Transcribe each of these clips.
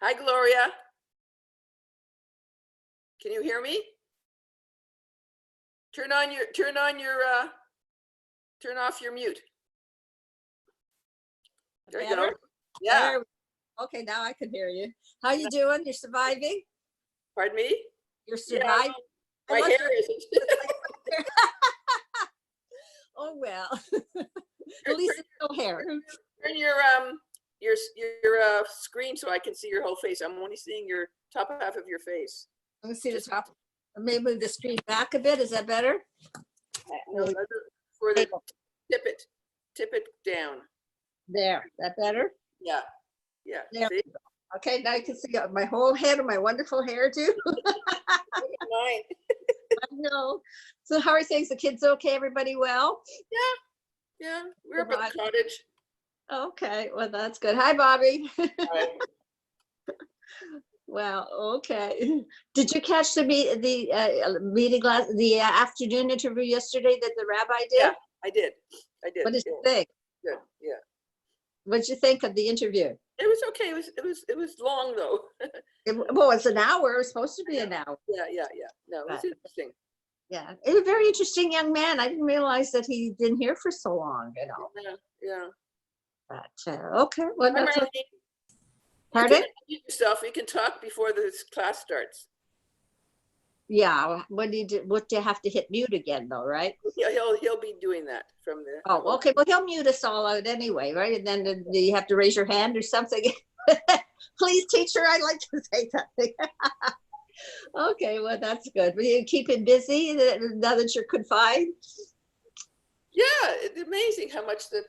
Hi, Gloria. Can you hear me? Turn off your mute. There you go. Yeah. Okay, now I can hear you. How you doing? You're surviving? Pardon me? You're surviving? Yeah, my hair is. Oh, well. At least it's no hair. Turn your screen so I can see your whole face. I'm only seeing your top half of your face. Let me see the top. Maybe move the screen back a bit. Is that better? No, for the tip it down. There. That better? Yeah. Yeah. There. Okay, now you can see my whole head and my wonderful hair too. Mine. I know. So how are things? The kids okay? Everybody well? Yeah. We're up at the cottage. Okay, well that's good. Hi, Bobby. Hi. Well, okay. Did you catch the meeting the afternoon interview yesterday that the rabbi did? Yeah, I did. What did you think? Good. Yeah. What did you think of the interview? It was okay. It was long though. Well, it's an hour. It was supposed to be an hour. Yeah. No, it was interesting. Yeah, it was a very interesting young man. I didn't realize that he'd been here for so long, you know. Yeah. But okay, well, that's okay. Pardon? You can mute yourself. You can talk before this class starts. Yeah. What do you do? What do you have to hit mute again, though, right? Yeah, he'll be doing that from the. Oh, okay. Well, he'll mute us all out anyway, right? And then you have to raise your hand or something. Please, teacher, I'd like to say something. Okay, well, that's good. Will you keep it busy now that you're confined? Yeah, it's amazing how much the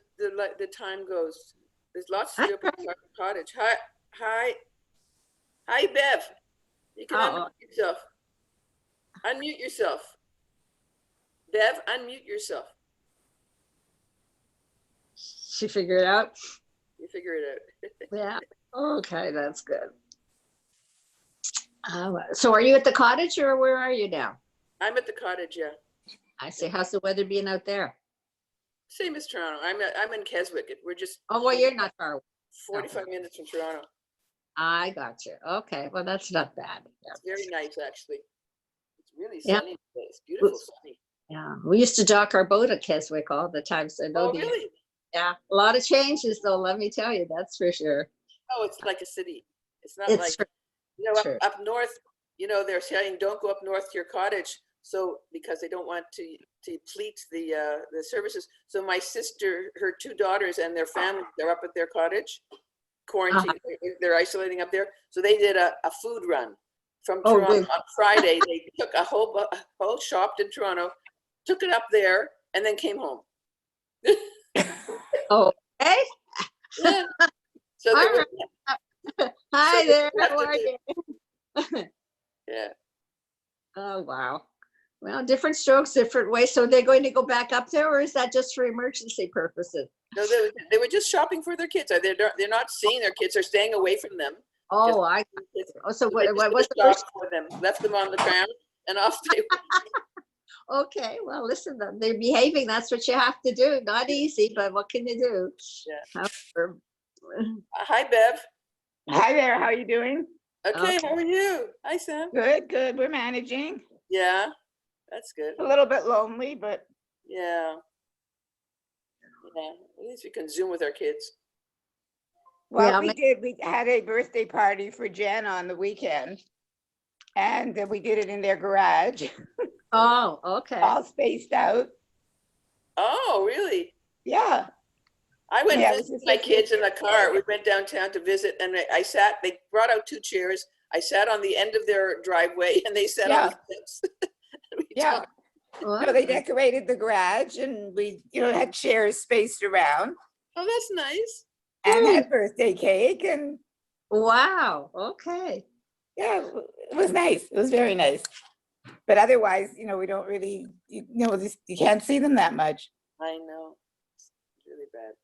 time goes. There's lots to do up at the cottage. Hi, Bev. You can unmute yourself. Unmute yourself. Bev, unmute yourself. She figured it out. You figure it out. Yeah. Okay, that's good. So are you at the cottage or where are you now? I'm at the cottage, yeah. I see. How's the weather being out there? Same as Toronto. I'm in Keswick. We're just. Oh, well, you're not far away. 45 minutes from Toronto. I got you. Okay, well, that's not bad. Yeah. It's very nice, actually. It's really sunny today. It's beautiful sunny. Yeah, we used to dock our boat at Keswick all the time. So really? Yeah, a lot of changes, though. Let me tell you, that's for sure. Oh, it's like a city. It's not like true. You know, up north. You know, they're saying don't go up north to your cottage, so because they don't want to deplete the services. So my sister, her two daughters, and their family, they're up at their cottage, quarantined. They're isolating up there. So they did a food run from Toronto on Friday. They took a whole shopped in Toronto, took it up there, and then came home. Okay. Yeah. So hi there. How are you? Yeah. Oh, wow. Well, different strokes, different ways. So they're going to go back up there, or is that just for emergency purposes? No, they were just shopping for their kids. They're not seeing their kids. They're staying away from them. Oh, so what was the first for them? Left them on the ground and off they went. Okay, well, listen, they're behaving. That's what you have to do. Not easy, but what can you do? Yeah. Hi, Bev. Hi there. How are you doing? Okay. How are you? Hi, Sam. Good. We're managing. Yeah, that's good. A little bit lonely, but yeah. At least we can Zoom with our kids. Well, we did. We had a birthday party for Jen on the weekend, and we did it in their garage. Oh, okay. All spaced out. Oh, really? Yeah. I went visit my kids in the car. We went downtown to visit, and they brought out two chairs. I sat on the end of their driveway, and they sat on the steps. Yeah. So they decorated the garage, and we, had chairs spaced around. Oh, that's nice. And had birthday cake, and wow. Okay. Yeah, it was nice. It was very nice. But otherwise, we don't really, you can't see them that much. I know. It's really bad.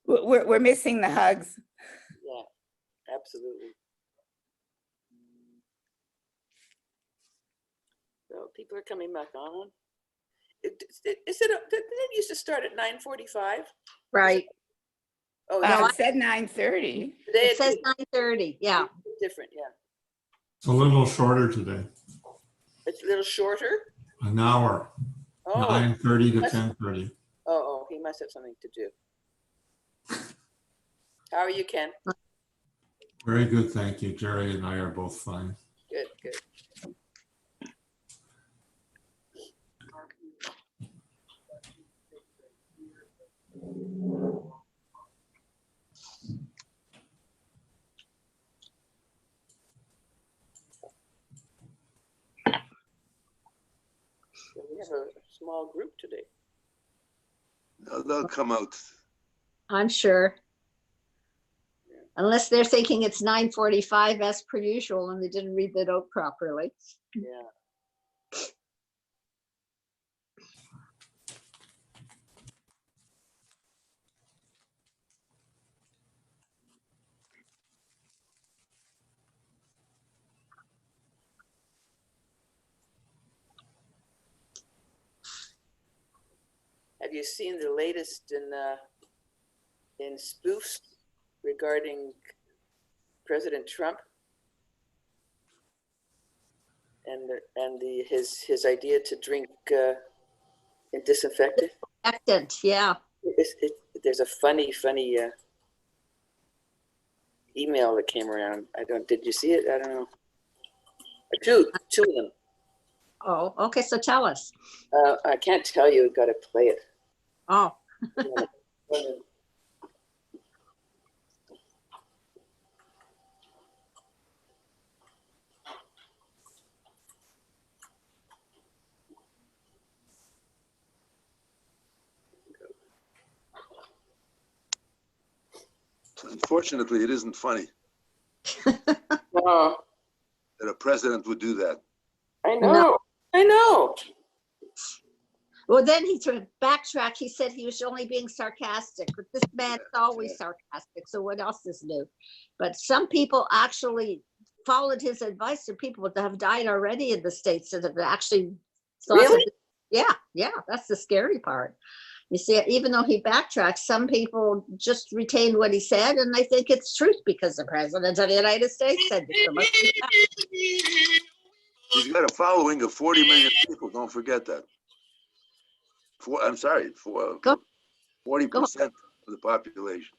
We're missing the hugs. Yeah, absolutely. So people are coming back on. Didn't it used to start at 9:45? Right. Oh, No, yeah, It said 9:30. today It says it's 9:30, yeah. different, yeah. It's a little shorter today, It's a little shorter. an hour, Oh, 9:30 to That's- 10:30. oh, he must have something to do. How are you, Ken? Very good, thank you. Jerry and I are both fine. Good, good. So we have a small group today. They'll come out. I'm sure. Unless they're thinking it's 9:45 as per usual and they didn't read the note properly. Yeah. Have you seen the latest in spoofs regarding President Trump and his idea to drink disinfectant? Actant, yeah. There's a funny email that came around. Did you see it? I don't know. Two of them. Oh, okay, so tell us. I can't tell you. Got to play it. Oh, Unfortunately, it isn't funny Oh, that a president would do that. I know. I know. well, then he sort of backtracked. He said he was only being sarcastic, but this man's always sarcastic. So what else is new? But some people actually followed his advice. There are people that have died already in the States that have actually thought Really? that- yeah, that's the scary part. You see, even though he backtracked, some people just retained what he said, and they think it's truth because the president of the United States said it. So must be fact. He's got a following of 40 million people. Don't forget that. I'm sorry, Go. 40% of the population.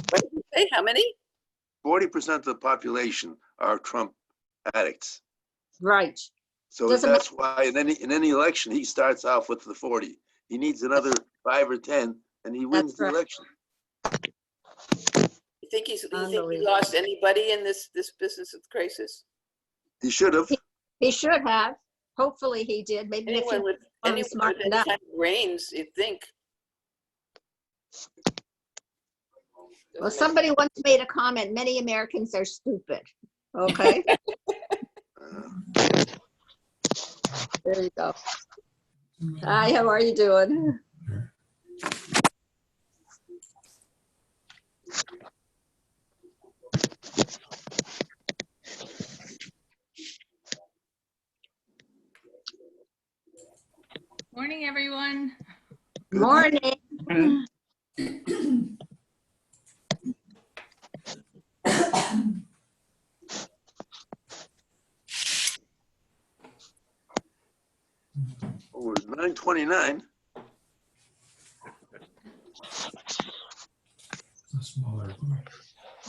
What did you say? How many? 40% of the population are Trump addicts. Right. So Doesn't that's why in any election, he starts off with the 40. He needs another 5 or 10, and he wins the right. election. You think he Unbelievable. lost anybody in this business of crisis? He should have. He should have. Hopefully he did. Maybe if he Anyone with any smartened up. kind of brains, you'd think. Well, somebody once made a comment, many Americans are stupid. Okay, there you go. Hi, how are you doing? Morning, everyone. Morning. Oh, it's 9:29. A smaller.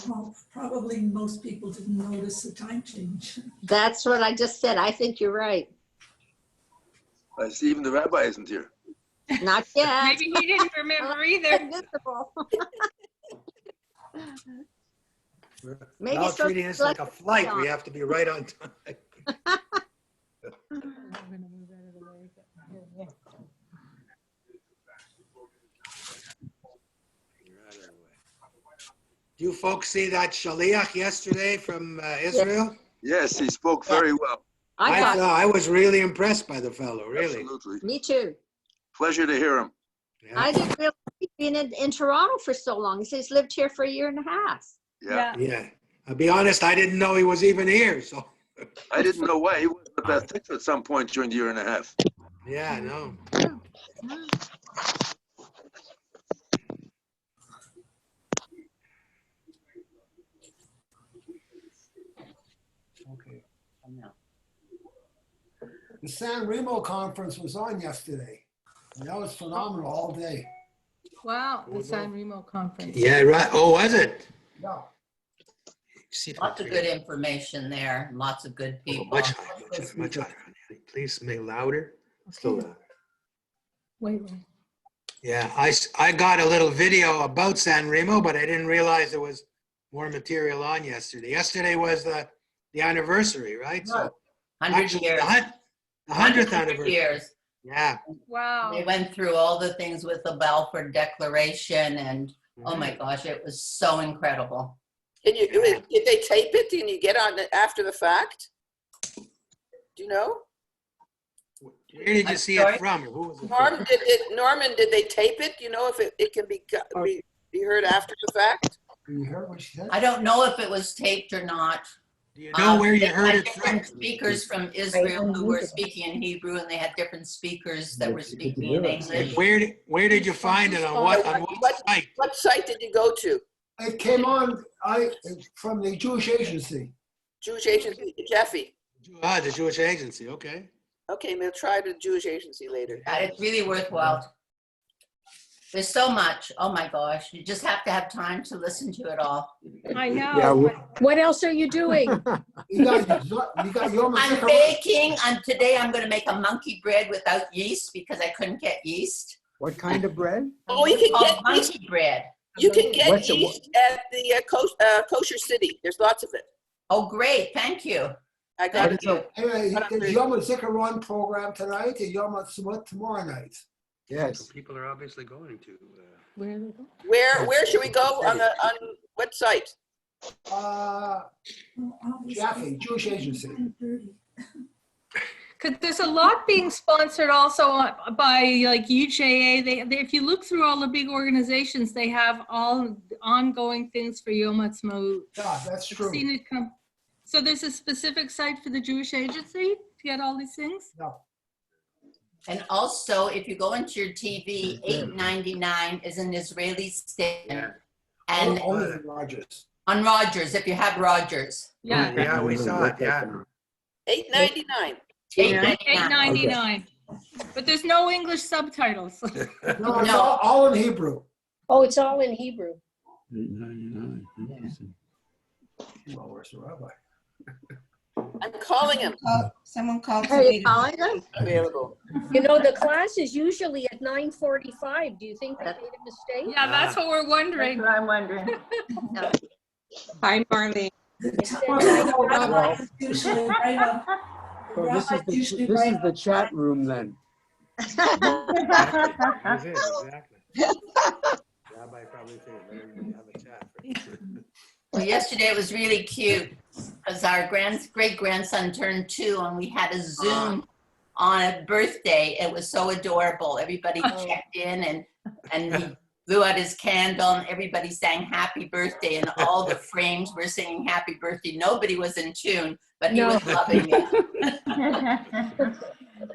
Well, probably most people didn't notice the time change. That's what I just said. I think you're right. I see even the rabbi isn't here. Not yet. Maybe he didn't remember either. Invisible. Maybe Now it's supposed treating to this be like a flight. on. We have to be right on time. Do you folks see that shaliach yesterday from Israel? Yes, he spoke very well. I I was really impressed by the fellow, really. Absolutely. me too. Pleasure to hear him. Yeah. I didn't realize he'd been in Toronto for so long. He says he's lived here for 1.5 years. Yeah. Yeah. I'll be honest, I didn't know he was even here. So, I didn't know why he was with that fix at some point during the 1.5 years. yeah, no. The San Remo conference was on yesterday. And that was phenomenal all day. Wow, the San Remo conference. Yeah, right. Oh, was it? Yeah. See if Lots of good information there, lots of good people. Much higher, much higher. Please make louder. Still louder. Wait. Yeah, I got a little video about San Remo, but I didn't realize there was more material on yesterday. Yesterday was the anniversary, right? So 100 actually, years. the 100th anniversary. Years. Yeah. Wow. They went through all the things with the Balfour Declaration, and oh my gosh, it was so incredible. Did they tape it? Can you get on it after the fact? Do you know? Where did you see sorry? it from? Who was it from? Norman, did they tape it? You know if it can be heard after the fact? You heard what she said? I don't know if it was taped or not. Do you know where you They heard had it from? different speakers from Israel who were speaking in Hebrew, and they had different speakers that were speaking in English. Where did you find it? On what site? What site did you go to? It came on from the Jewish Agency. Jewish Agency, Jeffy. The Jewish Agency. Okay. Okay, we'll try the Jewish Agency later. It's really worthwhile. There's so much. Oh my gosh. You just have to have time to listen to it all. I know. Yeah, What else are you doing? You got Yom I'm HaZikaron. baking, and today I'm going to make a monkey bread without yeast because I couldn't get yeast. what kind of bread? Oh, you can get yeast. Monkey bread. You can get What's it- yeast at the Kosher City. There's lots of it. Oh, great. Thank you. I got Thank it. you. Anyway, there's Yom HaZikaron program tonight and Yom HaTzmaut tomorrow night. Yes. People are obviously going to. Where are they going? Where should we go on what site? Jaffe, Jewish Agency. 'Cause there's a lot being sponsored also by like UJA. They if you look through all the big organizations, they have all ongoing things for Yom Ha'atzmaut. Yeah, that's I've true. seen it come. So there's a specific site for the Jewish Agency to get all these things? No. And also, if you go into your TV, $8.99 is an Israeli station. And Only in Rogers. on Rogers, if you have Rogers. Yeah. Yeah, we saw it. Yeah. $8.99. $8.99. But there's no English subtitles. No, it's No. all in Hebrew. Oh, it's all in Hebrew. Well, where's the rabbi? I'm calling him. Someone called Are me. you calling them? Available. You know, the class is usually at 9:45. Do you think they made a mistake? Yeah, that's what we're wondering. That's what I'm wondering. Hi, Marlene. It said Well, Usually right up. So this is the chat room then. That's it, exactly. Rabbi probably said, let everybody have a chat. Well, yesterday it was really cute because our great-grandson turned 2 and we had a Zoom on a birthday. It was so adorable. Everybody checked in and he blew out his candle and everybody sang happy birthday and all the frames were singing happy birthday. Nobody was in tune, but he was loving it.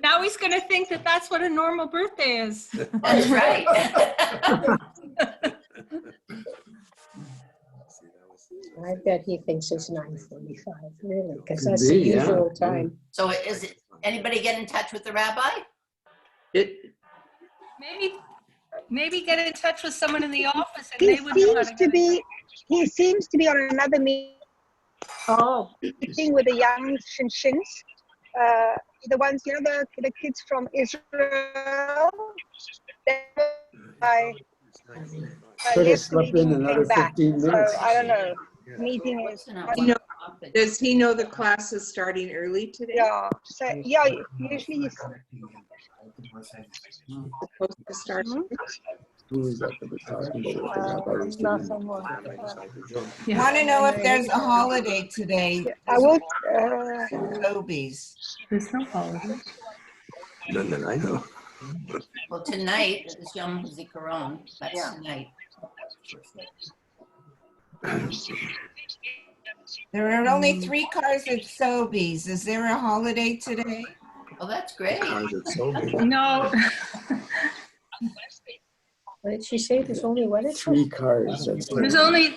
Now he's going to think that that's what a normal birthday is. That's right. I bet he thinks it's 9:45, really, because Could that's the be, yeah. usual time. So is it, anybody get in touch with the rabbi? Maybe get in touch with someone in the office and He they would know how seems to to get be, he seems to be on another meeting with the young Shinshins. The ones, you know, the kids from Israel. I Could have left the slept in meeting and another came back. 15 So minutes. I don't know. Meeting is, Does he know the class is starting early today? yeah. So yeah, usually he's Supposed to start. Who was that that was talking about what the rabbi was doing? not someone. Want to know if there's a holiday today? I would. Kobe's. There's no holiday. None that I know. Well, tonight is Yom HaZikaron. That's tonight. There are only 3 cars at Sobeys. Is there a holiday today? Oh, that's great. No. What did she say? There's only what? 3 cars. That's There's only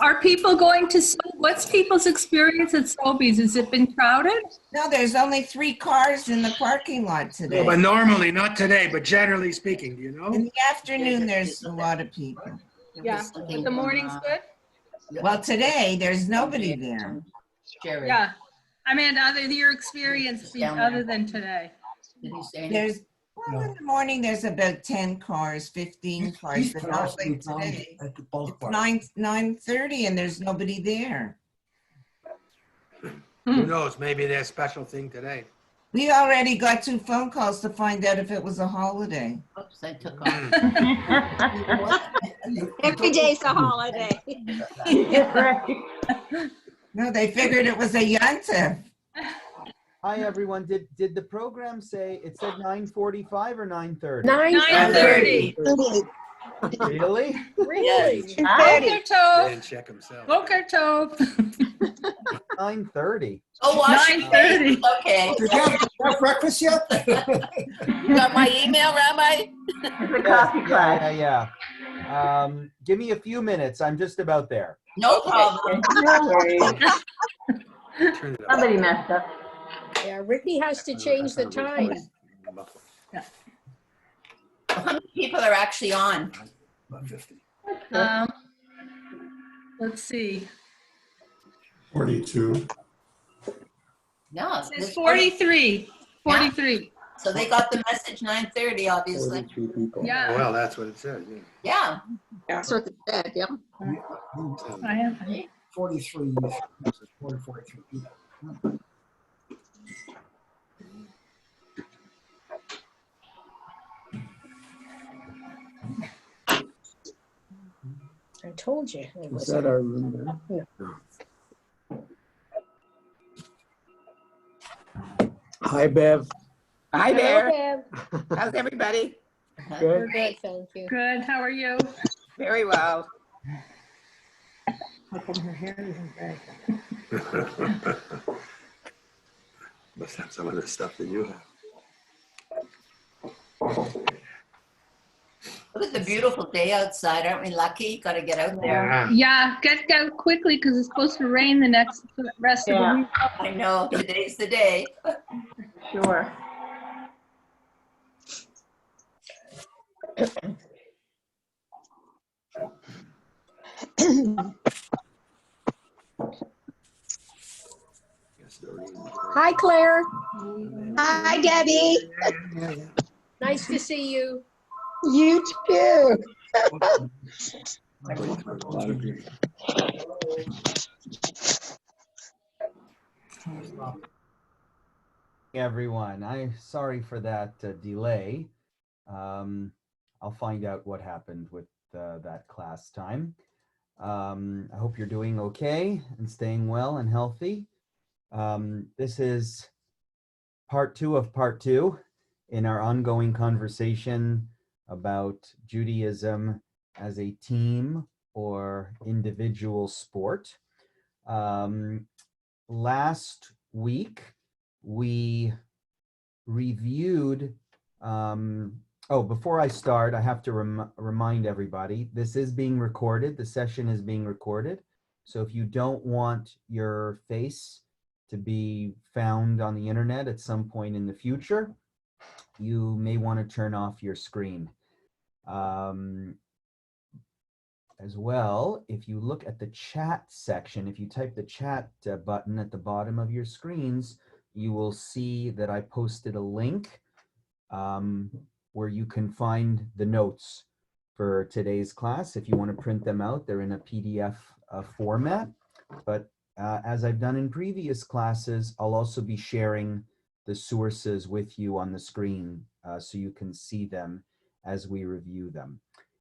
Are people going to, what's people's experience at Sobeys? Has it been crowded? No, there's only 3 cars in the parking lot No, today. but normally, not today, but generally speaking, do you know? In the afternoon, there's a lot of people. Yeah, but the morning's good? Well, today, there's nobody there. Jerry, Yeah. I mean, your experience other than today. did he say anything? There's, well, in the morning, there's about 10 cars, 15 cars, He's but not pronounced like down today. at the both It's parks. 9:30 and there's nobody there. Who knows? Maybe there's a special thing today. We already got 2 phone calls to find out if it was a holiday. Oops, I took off. Every day's a holiday. No, they figured it was a yontif. Hi, everyone. Did the program say, it said 9:45 or 9:30? 9:30. Really? Really? Boker Tov. Didn't check himself. Boker Tov. 9:30. Oh, wash your face. 9:30. Okay. Did you have breakfast yet? You got my email, Rabbi? Yeah. Give me a few minutes. I'm just about there. No problem. Turn it up. Somebody messed up. Yeah, Ricky has to change the time. How many people are actually on? Let's see. 42. No, It's there's 43. 43. So they got the message 9:30, obviously. 43 people. Yeah. Well, that's what it says, yeah. Yeah. That's what they said, yeah. I am. 43, 43 people. I told you. It Is was that our room there? Hi, Bev. Hi there. Bev. How's everybody? Good. We're good, thank you. Good. How are you? Very well. How come her hair isn't back? Must have some of the stuff that you have. Look at the beautiful day outside. Aren't we lucky? Got to get out there. Yeah. Yeah, get out quickly because it's supposed to rain the rest of the week. I know. Today's the day. Sure. Hi, Claire. Hi, Debbie. Nice to see you. You too. Everyone, I'm sorry for that delay. I'll find out what happened with that class time. I hope you're doing okay and staying well and healthy. This is part 2 of part 2 in our ongoing conversation about Judaism as a team or individual sport. Last week, we reviewed, before I start, I have to remind everybody, this is being recorded. The session is being recorded. So if you don't want your face to be found on the internet at some point in the future, you may want to turn off your screen. As well, if you look at the chat section, if you type the chat button at the bottom of your screens, you will see that I posted a link where you can find the notes for today's class. If you want to print them out, they're in a PDF format. But as I've done in previous classes, I'll also be sharing the sources with you on the screen so you can see them as we review them.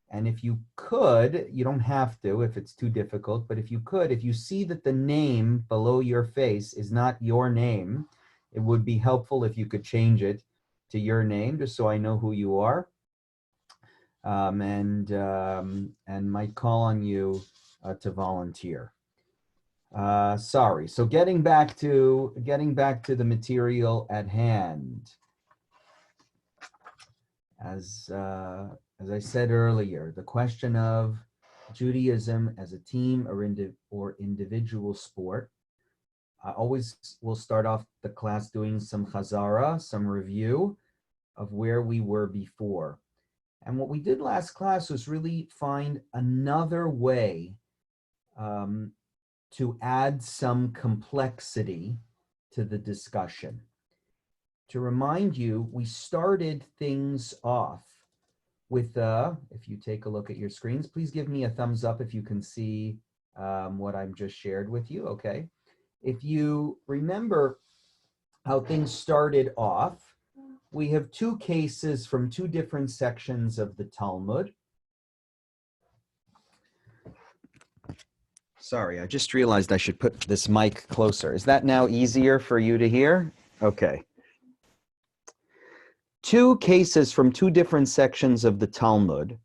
And if you could, you don't have to if it's too difficult, but if you could, if you see that the name below your face is not your name, it would be helpful if you could change it to your name, just so I know who you are, and might call on you to volunteer. Sorry. So getting back to the material at hand. As I said earlier, the question of Judaism as a team or individual sport. I always will start off the class doing some chazara, some review of where we were before. And what we did last class was really find another way to add some complexity to the discussion. To remind you, we started things off with, if you take a look at your screens, please give me a thumbs up if you can see what I've just shared with you, okay? If you remember how things started off, we have two cases from two different sections of the Talmud. Sorry, I just realized I should put this mic closer. Is that now easier for you to hear? Okay. Two cases from two different sections of the Talmud.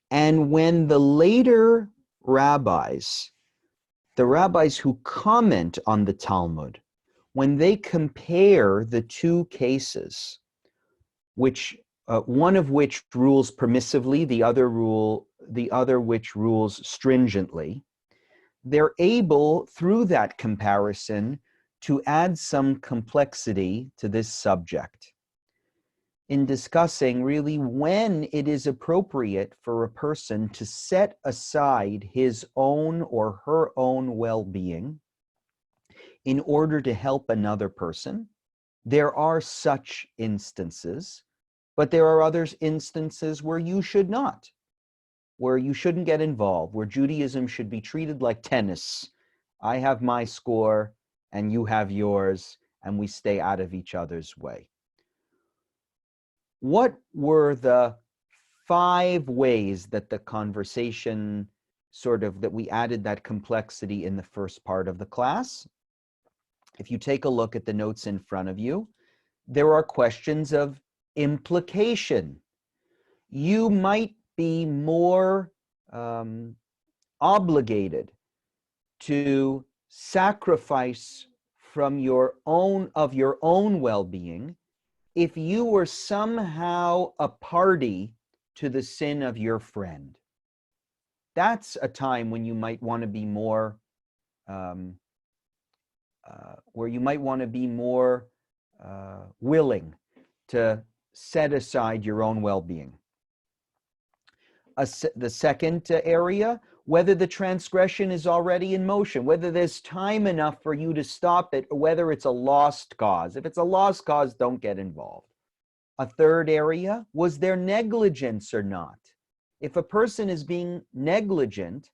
And when the later rabbis, the rabbis who comment on the Talmud, when they compare the two cases, which one of which rules permissively, the other which rules stringently, they're able, through that comparison, to add some complexity to this subject in discussing really when it is appropriate for a person to set aside his own or her own well-being in order to help another person. There are such instances, but there are other instances where you should not, where you shouldn't get involved, where Judaism should be treated like tennis. I have my score and you have yours, and we stay out of each other's way. What were the 5 ways that the conversation that we added that complexity in the first part of the class? If you take a look at the notes in front of you, there are questions of implication. You might be more obligated to sacrifice from your own well-being if you were somehow a party to the sin of your friend. That's a time when you might want to be more willing to set aside your own well-being. The second area, whether the transgression is already in motion, whether there's time enough for you to stop it, or whether it's a lost cause. If it's a lost cause, don't get involved. A third area, was there negligence or not? If a person is being negligent,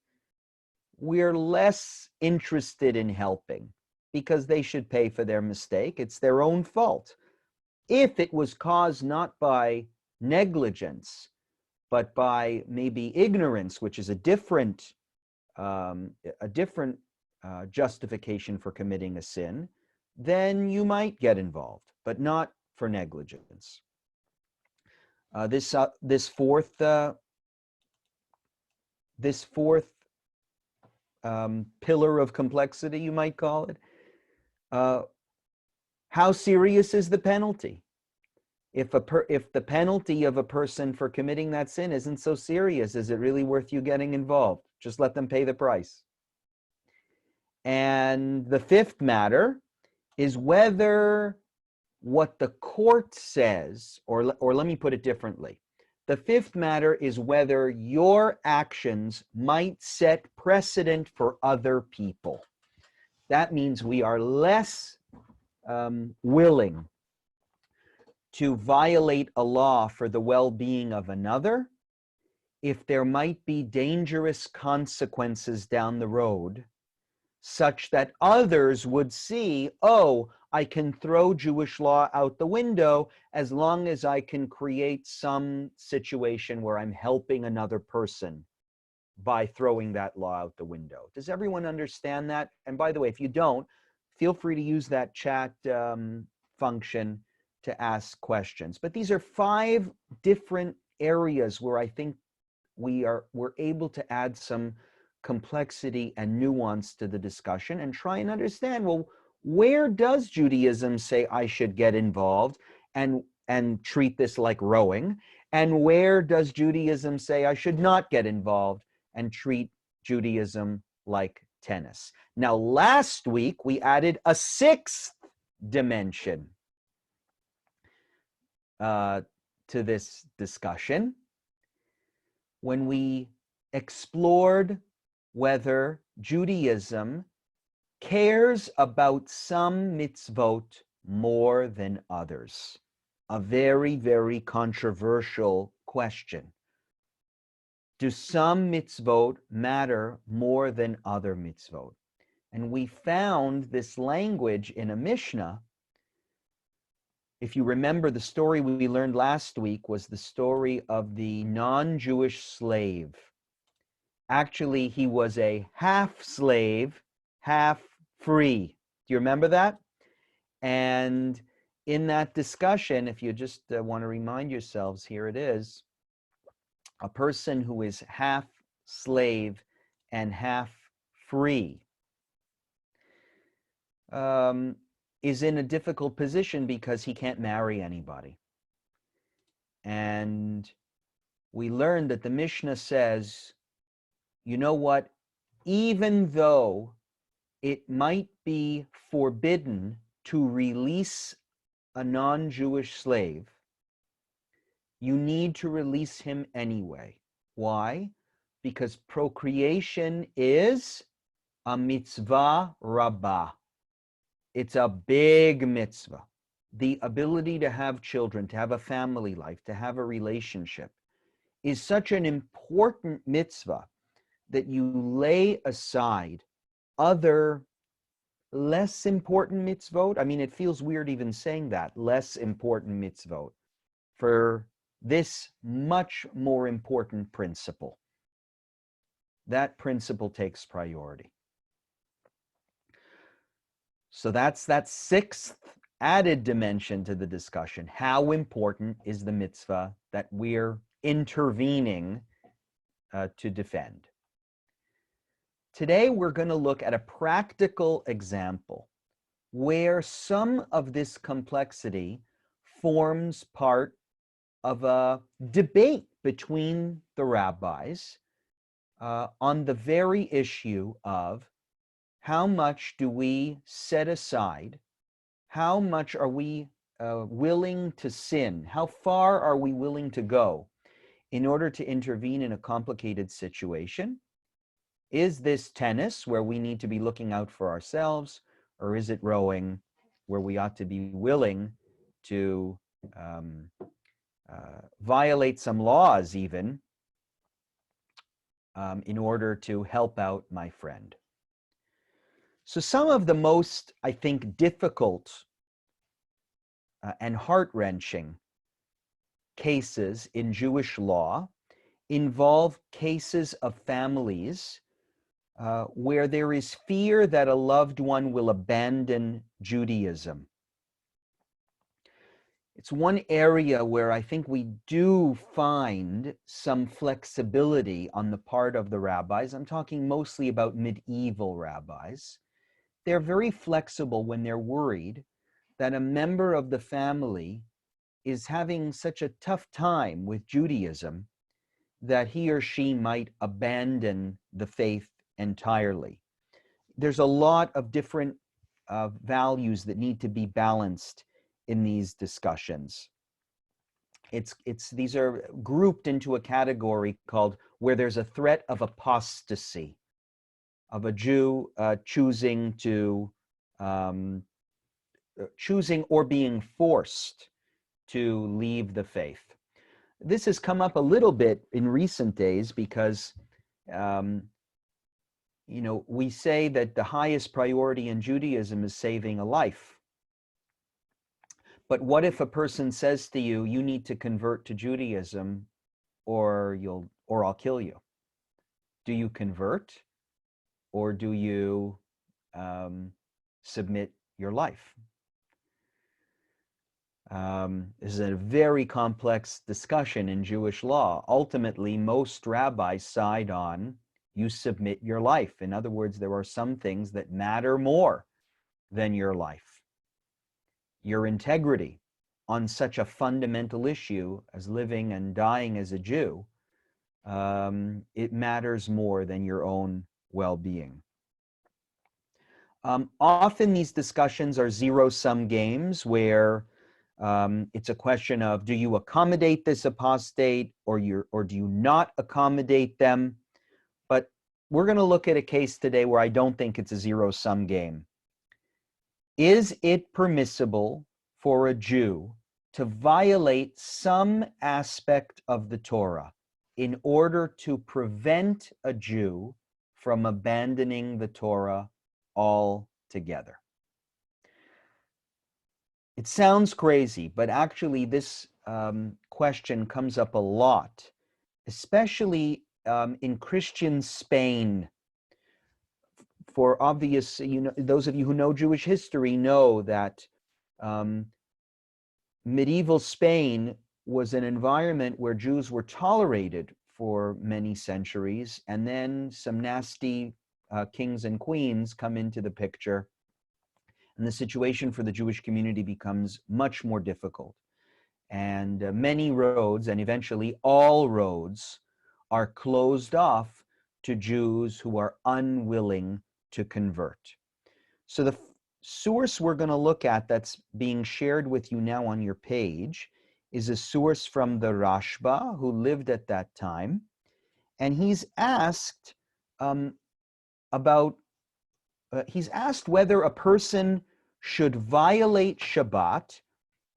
we're less interested in helping because they should pay for their mistake. It's their own fault. If it was caused not by negligence, but by maybe ignorance, which is a different justification for committing a sin, then you might get involved, but not for negligence. This fourth pillar of complexity, you might call it. How serious is the penalty? If the penalty of a person for committing that sin isn't so serious, is it really worth you getting involved? Just let them pay the price. And the fifth matter is whether what the court says, or let me put it differently. The fifth matter is whether your actions might set precedent for other people. That means we are less willing to violate a law for the well-being of another if there might be dangerous consequences down the road, such that others would see, oh, I can throw Jewish law out the window as long as I can create some situation where I'm helping another person by throwing that law out the window. Does everyone understand that? And by the way, if you don't, feel free to use that chat function to ask questions. But these are 5 different areas where I think we're able to add some complexity and nuance to the discussion and try and understand, well, where does Judaism say I should get involved and treat this like rowing? And where does Judaism say I should not get involved and treat Judaism like tennis. Now, last week, we added a sixth dimension to this discussion when we explored whether Judaism cares about some mitzvot more than others. A very, very controversial question. Do some mitzvot matter more than other mitzvot? And we found this language in a Mishnah. If you remember, the story we learned last week was the story of the non-Jewish slave. Actually, he was a half slave, half free. Do you remember that? And in that discussion, if you just want to remind yourselves, here it is. A person who is half slave and half free is in a difficult position because he can't marry anybody. And we learned that the Mishnah says, you know what? Even though it might be forbidden to release a non-Jewish slave, you need to release him anyway. Why? Because procreation is a mitzvah rabbah. It's a big mitzvah. The ability to have children, to have a family life, to have a relationship is such an important mitzvah that you lay aside other less important mitzvot. I mean, it feels weird even saying that, less important mitzvot, for this much more important principle. That principle takes priority. So that's that sixth added dimension to the discussion. How important is the mitzvah that we're intervening to defend? Today, we're going to look at a practical example where some of this complexity forms part of a debate between the rabbis on the very issue of how much do we set aside, how much are we willing to sin, how far are we willing to go in order to intervene in a complicated situation. Is this tennis where we need to be looking out for ourselves, or is it rowing where we ought to be willing to violate some laws even in order to help out my friend? So some of the most, I think, difficult and heart-wrenching cases in Jewish law involve cases of families where there is fear that a loved one will abandon Judaism. It's one area where I think we do find some flexibility on the part of the rabbis. I'm talking mostly about medieval rabbis. They're very flexible when they're worried that a member of the family is having such a tough time with Judaism that he or she might abandon the faith entirely. There's a lot of different values that need to be balanced in these discussions. These are grouped into a category called where there's a threat of apostasy, of a Jew choosing or being forced to leave the faith. This has come up a little bit in recent days because we say that the highest priority in Judaism is saving a life. But what if a person says to you, you need to convert to Judaism or I'll kill you? Do you convert or do you submit your life? This is a very complex discussion in Jewish law. Ultimately, most rabbis side on you submit your life. In other words, there are some things that matter more than your life. Your integrity on such a fundamental issue as living and dying as a Jew it matters more than your own well-being. Often these discussions are zero-sum games where it's a question of, do you accommodate this apostate or do you not accommodate them? But we're going to look at a case today where I don't think it's a zero-sum game. Is it permissible for a Jew to violate some aspect of the Torah in order to prevent a Jew from abandoning the Torah altogether? It sounds crazy, but actually this question comes up a lot, especially in Christian Spain. For obvious, those of you who know Jewish history know that medieval Spain was an environment where Jews were tolerated for many centuries, and then some nasty kings and queens come into the picture, and the situation for the Jewish community becomes much more difficult. And many roads, and eventually all roads, are closed off to Jews who are unwilling to convert. So the source we're going to look at that's being shared with you now on your page is a source from the Rashba, who lived at that time. And he's asked he's asked whether a person should violate Shabbat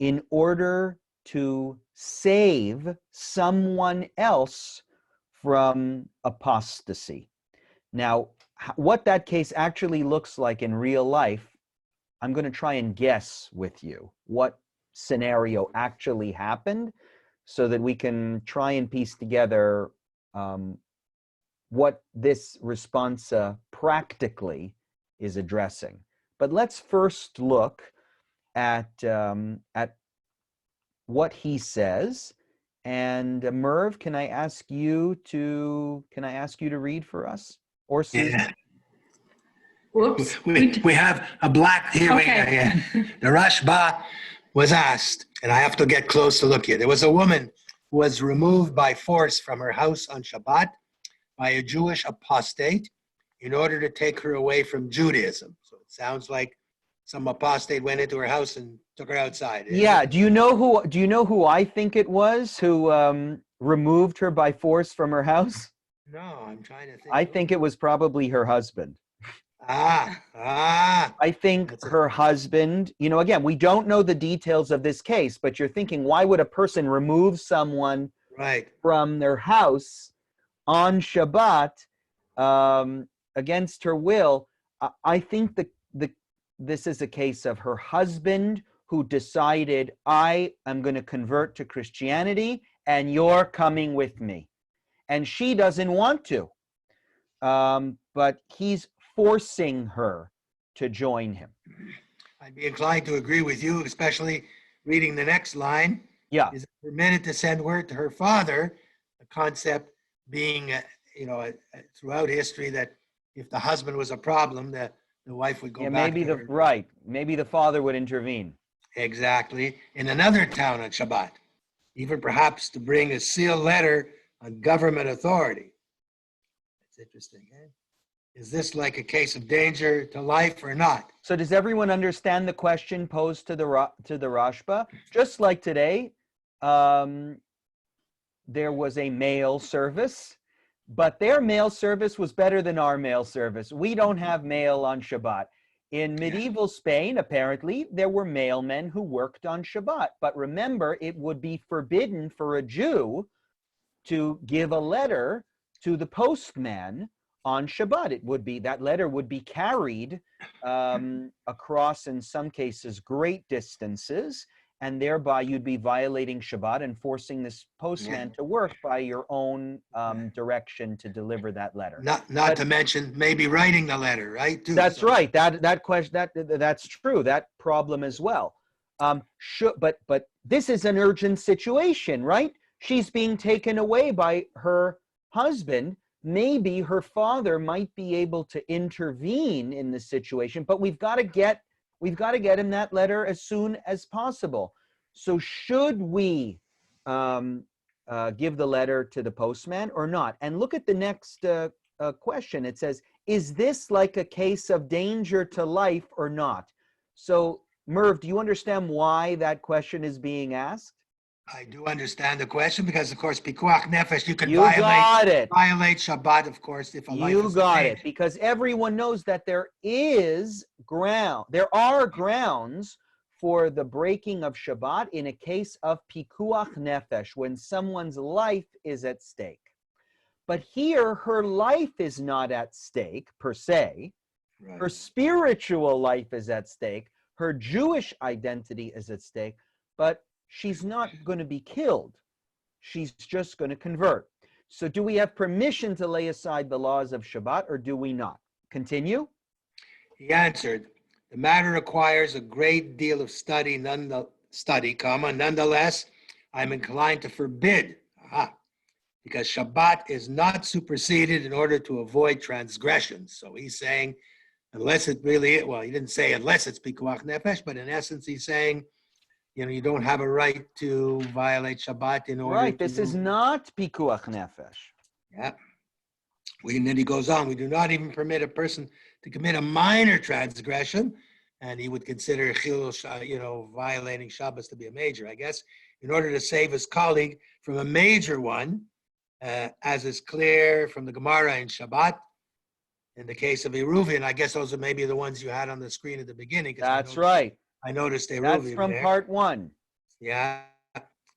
in order to save someone else from apostasy. Now, what that case actually looks like in real life, I'm going to try and guess with you what scenario actually happened so that we can try and piece together what this responsa practically is addressing. But let's first look at what he says. And Merv, can I ask you to read for us? Or Susan? Yeah. Whoops. We have a black, here Okay. we go. The Rashba was asked, and I have to get close to look here. There was a woman who was removed by force from her house on Shabbat by a Jewish apostate in order to take her away from Judaism. So it sounds like some apostate went into her house and took her outside. Yeah. Do you know who I think it was who removed her by force from her house? No, I'm trying to think. I think it was probably her husband. I think her husband, again, we don't know the details of this case, but you're thinking, why would a person remove someone from their house on Shabbat against her will? I think this is a case of her husband who decided, I am going to convert to Christianity and you're coming with me. And she doesn't want to, but he's forcing her to join him. I'd be inclined to agree with you, especially reading the next line. Yeah. Is it permitted to send word to her father? The concept being, throughout history that if the husband was a problem, the wife would go back to her. Maybe the father would intervene. Exactly. In another town on Shabbat, even perhaps to bring a sealed letter on government authority. That's interesting, eh? Is this like a case of danger to life or not? So does everyone understand the question posed to the Rashba? Just like today, there was a mail service, but their mail service was better than our mail service. We don't have mail on Shabbat. In medieval Spain, apparently, there were mailmen who worked on Shabbat. But remember, it would be forbidden for a Jew to give a letter to the postman on Shabbat. That letter would be carried across, in some cases, great distances, and thereby you'd be violating Shabbat and forcing this postman to work by your own direction to deliver that letter. Not to mention maybe writing the letter, right? Too, that's right. That's true. That problem as well. But this is an urgent situation, right? She's being taken away by her husband. Maybe her father might be able to intervene in the situation, but we've got to get him that letter as soon as possible. So should we give the letter to the postman or not? And look at the next question. It says, is this like a case of danger to life or not? So, Merv, do you understand why that question is being asked? I do understand the question because, of course, pikuach nefesh, you can got it. violate Shabbat, of course, if a life You is got in it, danger. because everyone knows that there are grounds for the breaking of Shabbat in a case of pikuach nefesh, when someone's life is at stake. But here, her life is not at stake, per se. Right. Her spiritual life is at stake. Her Jewish identity is at stake, but she's not going to be killed. She's just going to convert. So do we have permission to lay aside the laws of Shabbat, or do we not? Continue. He answered, the matter requires a great deal of study, nonetheless, I'm inclined to forbid, because Shabbat is not superseded in order to avoid transgressions. So he's saying, unless it really, well, he didn't say unless it's pikuach nefesh, but in essence, he's saying, you don't have a right to violate Shabbat in order Right, this is not pikuach nefesh. Yeah. And then he goes on, we do not even permit a person to commit a minor transgression, and he would consider violating Shabbos to be a major, I guess, in order to save his colleague from a major one, as is clear from the Gemara in Shabbat. In the case of Eruvin, I guess those are maybe the ones you had on the screen at the beginning. That's right. I noticed Eruvin That's from there. part 1. Yeah.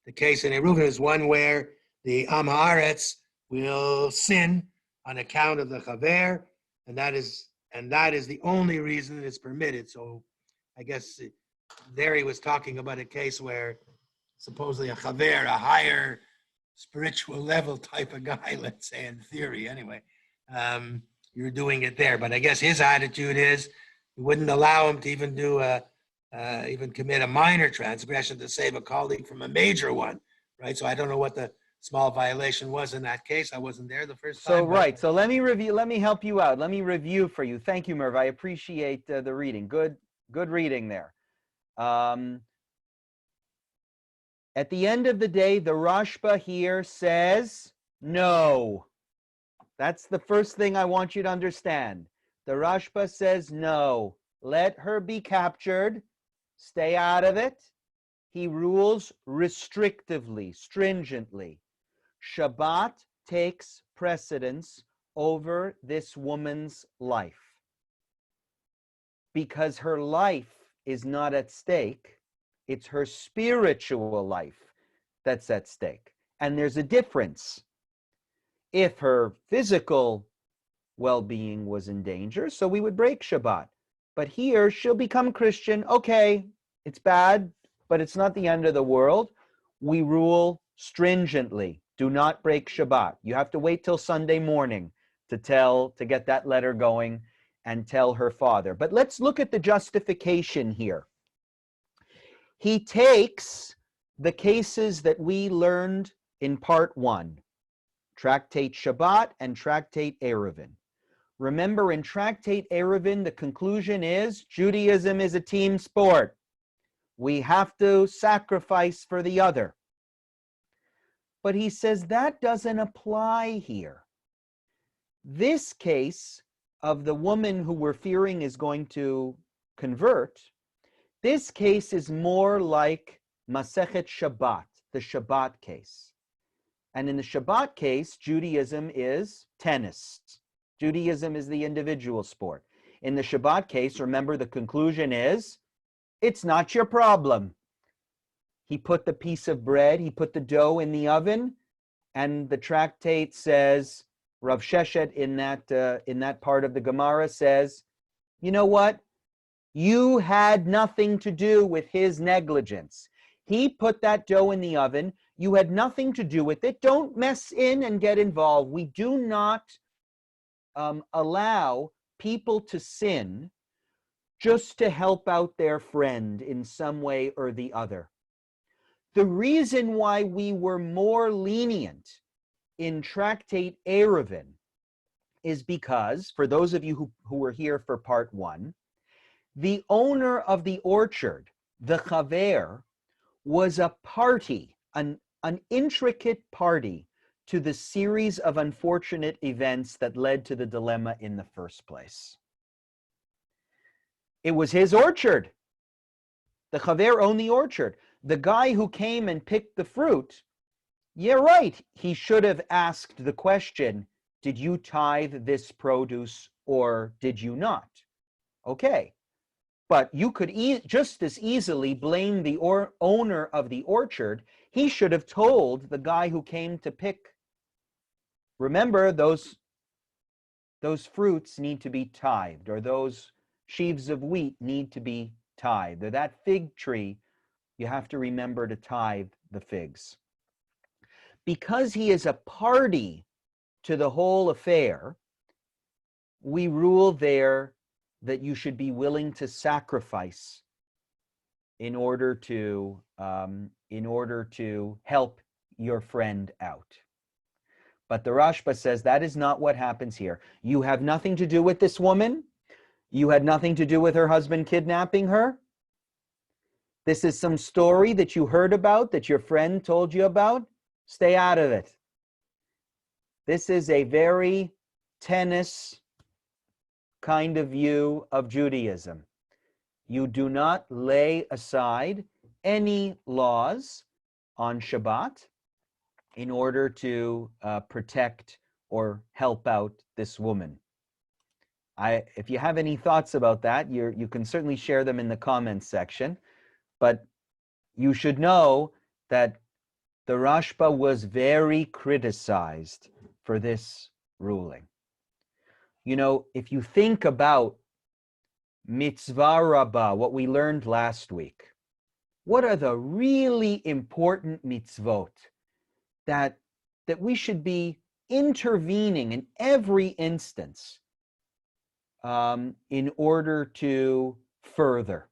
The case in Eruvin is one where the Am Haaretz will sin on account of the Chaver, and that is the only reason it's permitted. So I guess there he was talking about a case where supposedly a Chaver, a higher spiritual level type of guy, let's say, in theory anyway, you're doing it there. But I guess his attitude is he wouldn't allow him to even do even commit a minor transgression to save a colleague from a major one, right? So I don't know what the small violation was in that case. I wasn't there the first time. So, right. So let me review. Let me help you out. Let me review for you. Thank you, Merv. I appreciate the reading. Good reading there. At the end of the day, the Rashba here says no. That's the first thing I want you to understand. The Rashba says no. Let her be captured. Stay out of it. He rules restrictively, stringently. Shabbat takes precedence over this woman's life. Because her life is not at stake, it's her spiritual life that's at stake. And there's a difference. If her physical well-being was in danger, so we would break Shabbat. But here, she'll become Christian. Okay, it's bad, but it's not the end of the world. We rule stringently. Do not break Shabbat. You have to wait till Sunday morning to get that letter going and tell her father. But let's look at the justification here. He takes the cases that we learned in part 1, Tractate Shabbat and Tractate Eruvin. Remember, in Tractate Eruvin, the conclusion is Judaism is a team sport. We have to sacrifice for the other. But he says that doesn't apply here. This case of the woman who we're fearing is going to convert, this case is more like Masechet Shabbat, the Shabbat case. And in the Shabbat case, Judaism is tennis. Judaism is the individual sport. In the Shabbat case, remember, the conclusion is, it's not your problem. He put the piece of bread, he put the dough in the oven, and the tractate says, Rav Sheshet in that part of the Gemara says, you know what? You had nothing to do with his negligence. He put that dough in the oven. You had nothing to do with it. Don't mess in and get involved. We do not allow people to sin just to help out their friend in some way or the other. The reason why we were more lenient in Tractate Eruvin is because, for those of you who were here for part 1, the owner of the orchard, the Chaver, was a party, an intricate party to the series of unfortunate events that led to the dilemma in the first place. It was his orchard. The chaver owned the orchard. The guy who came and picked the fruit, yeah, right, he should have asked the question, did you tithe this produce or did you not? Okay. But you could just as easily blame the owner of the orchard. He should have told the guy who came to pick. Remember, those fruits need to be tithed, or those sheaves of wheat need to be tithed, or that fig tree, you have to remember to tithe the figs. Because he is a party to the whole affair, we rule there that you should be willing to sacrifice in order to help your friend out. But the Rashba says that is not what happens here. You have nothing to do with this woman. You had nothing to do with her husband kidnapping her. This is some story that you heard about, that your friend told you about. Stay out of it. This is a very tennis kind of view of Judaism. You do not lay aside any laws on Shabbat in order to protect or help out this woman. If you have any thoughts about that, you can certainly share them in the comments section, but you should know that the Rashba was very criticized for this ruling. You know, if you think about mitzvah rabbah, what we learned last week, what are the really important mitzvot that we should be intervening in every instance in order to further?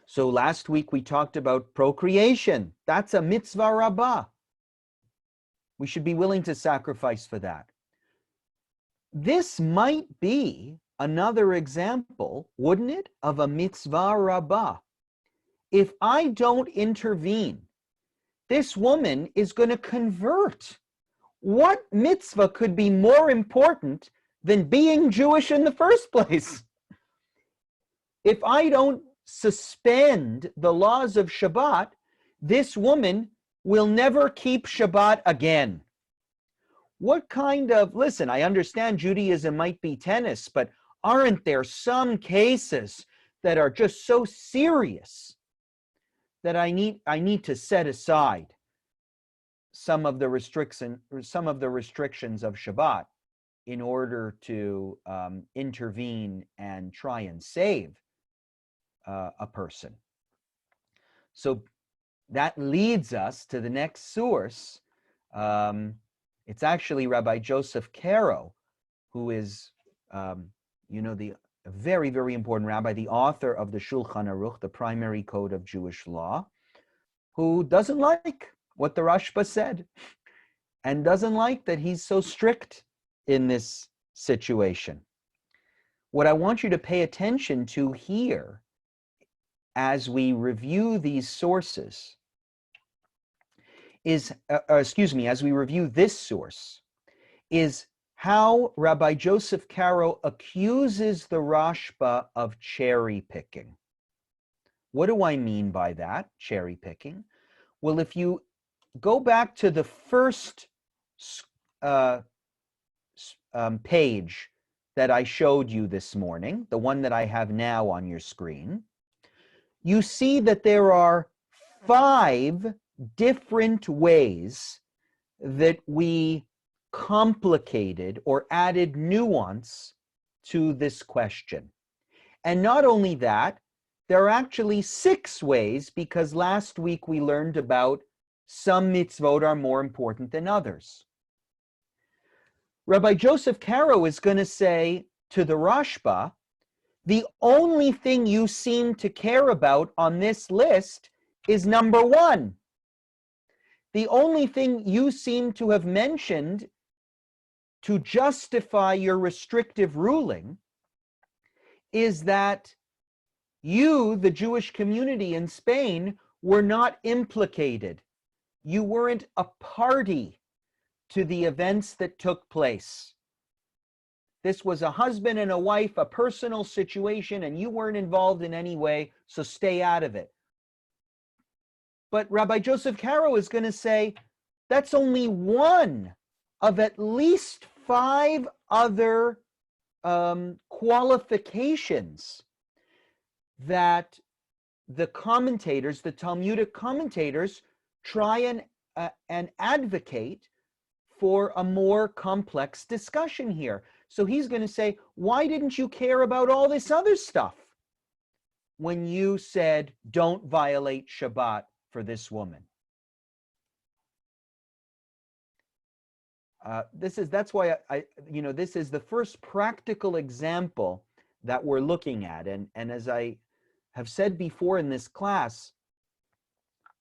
So last week we talked about procreation. That's a mitzvah rabbah. We should be willing to sacrifice for that. This might be another example, wouldn't it, of a mitzvah rabbah. If I don't intervene, this woman is going to convert. What mitzvah could be more important than being Jewish in the first place? If I don't suspend the laws of Shabbat, this woman will never keep Shabbat again. What kind of, listen, I understand Judaism might be tennis, but aren't there some cases that are just so serious that I need to set aside some of the restrictions of Shabbat in order to intervene and try and save a person? So that leads us to the next source. It's actually Rabbi Joseph Caro, who is, the very, very important rabbi, the author of the Shulchan Aruch, the primary code of Jewish law, who doesn't like what the Rashba said and doesn't like that he's so strict in this situation. What I want you to pay attention to here as we review these sources is, as we review this source, is how Rabbi Joseph Caro accuses the Rashba of cherry picking. What do I mean by that, cherry picking? Well, if you go back to the first page that I showed you this morning, the one that I have now on your screen, you see that there are 5 different ways that we complicated or added nuance to this question. And not only that, there are actually 6 ways, because last week we learned about some mitzvot are more important than others. Rabbi Joseph Caro is going to say to the Rashba, the only thing you seem to care about on this list is number 1. The only thing you seem to have mentioned to justify your restrictive ruling is that you, the Jewish community in Spain, were not implicated. You weren't a party to the events that took place. This was a husband and a wife, a personal situation, and you weren't involved in any way, so stay out of it. But Rabbi Joseph Caro is going to say that's only one of at least 5 other qualifications that the commentators, the Talmudic commentators, try and advocate for a more complex discussion here. So he's going to say, why didn't you care about all this other stuff when you said don't violate Shabbat for this woman? That's why this is the first practical example that we're looking at. And as I have said before in this class,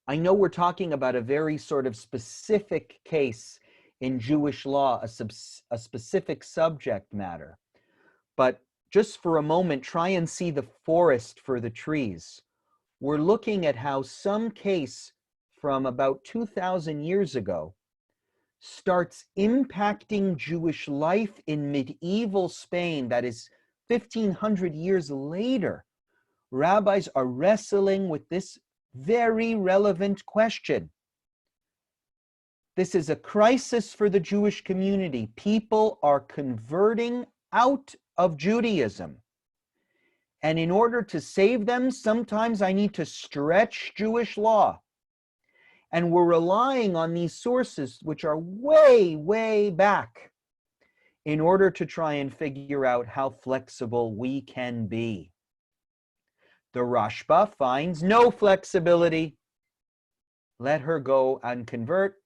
I know we're talking about a very sort of specific case in Jewish law, a specific subject matter. But just for a moment, try and see the forest for the trees. We're looking at how some case from about 2,000 years ago starts impacting Jewish life in medieval Spain, that is 1,500 years later. Rabbis are wrestling with this very relevant question. This is a crisis for the Jewish community. People are converting out of Judaism. And in order to save them, sometimes I need to stretch Jewish law. And we're relying on these sources, which are way, way back, in order to try and figure out how flexible we can be. The Rashba finds no flexibility. Let her go and convert.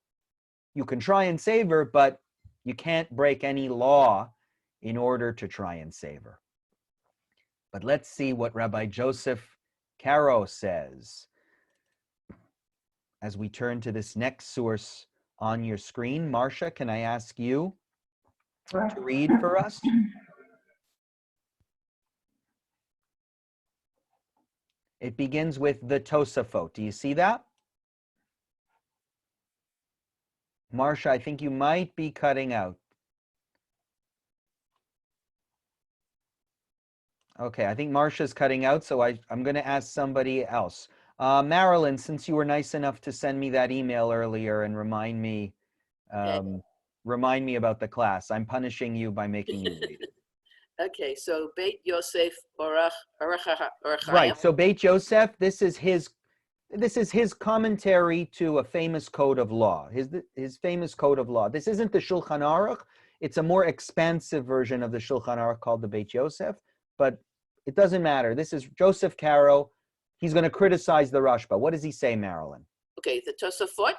You can try and save her, but you can't break any law in order to try and save her. But let's see what Rabbi Joseph Caro says as we turn to this next source on your screen. Marcia, can I ask you to read for us? It begins with the Tosafot. Do you see that? Marcia, I think you might be cutting out. Okay, I think Marcia's cutting out, so I'm going to ask somebody else. Marilyn, since you were nice enough to send me that email earlier and remind me about the class, I'm punishing you by making you read it. Okay, so Beit Yosef Orach Chaim. Right, so Beit Yosef, this is his commentary to a famous code of law, his famous code of law. This isn't the Shulchan Aruch, it's a more expansive version of the Shulchan Aruch called the Beit Yosef, but it doesn't matter. This is Joseph Caro. He's going to criticize the Rashba. What does he say, Marilyn? Okay, the Tosafot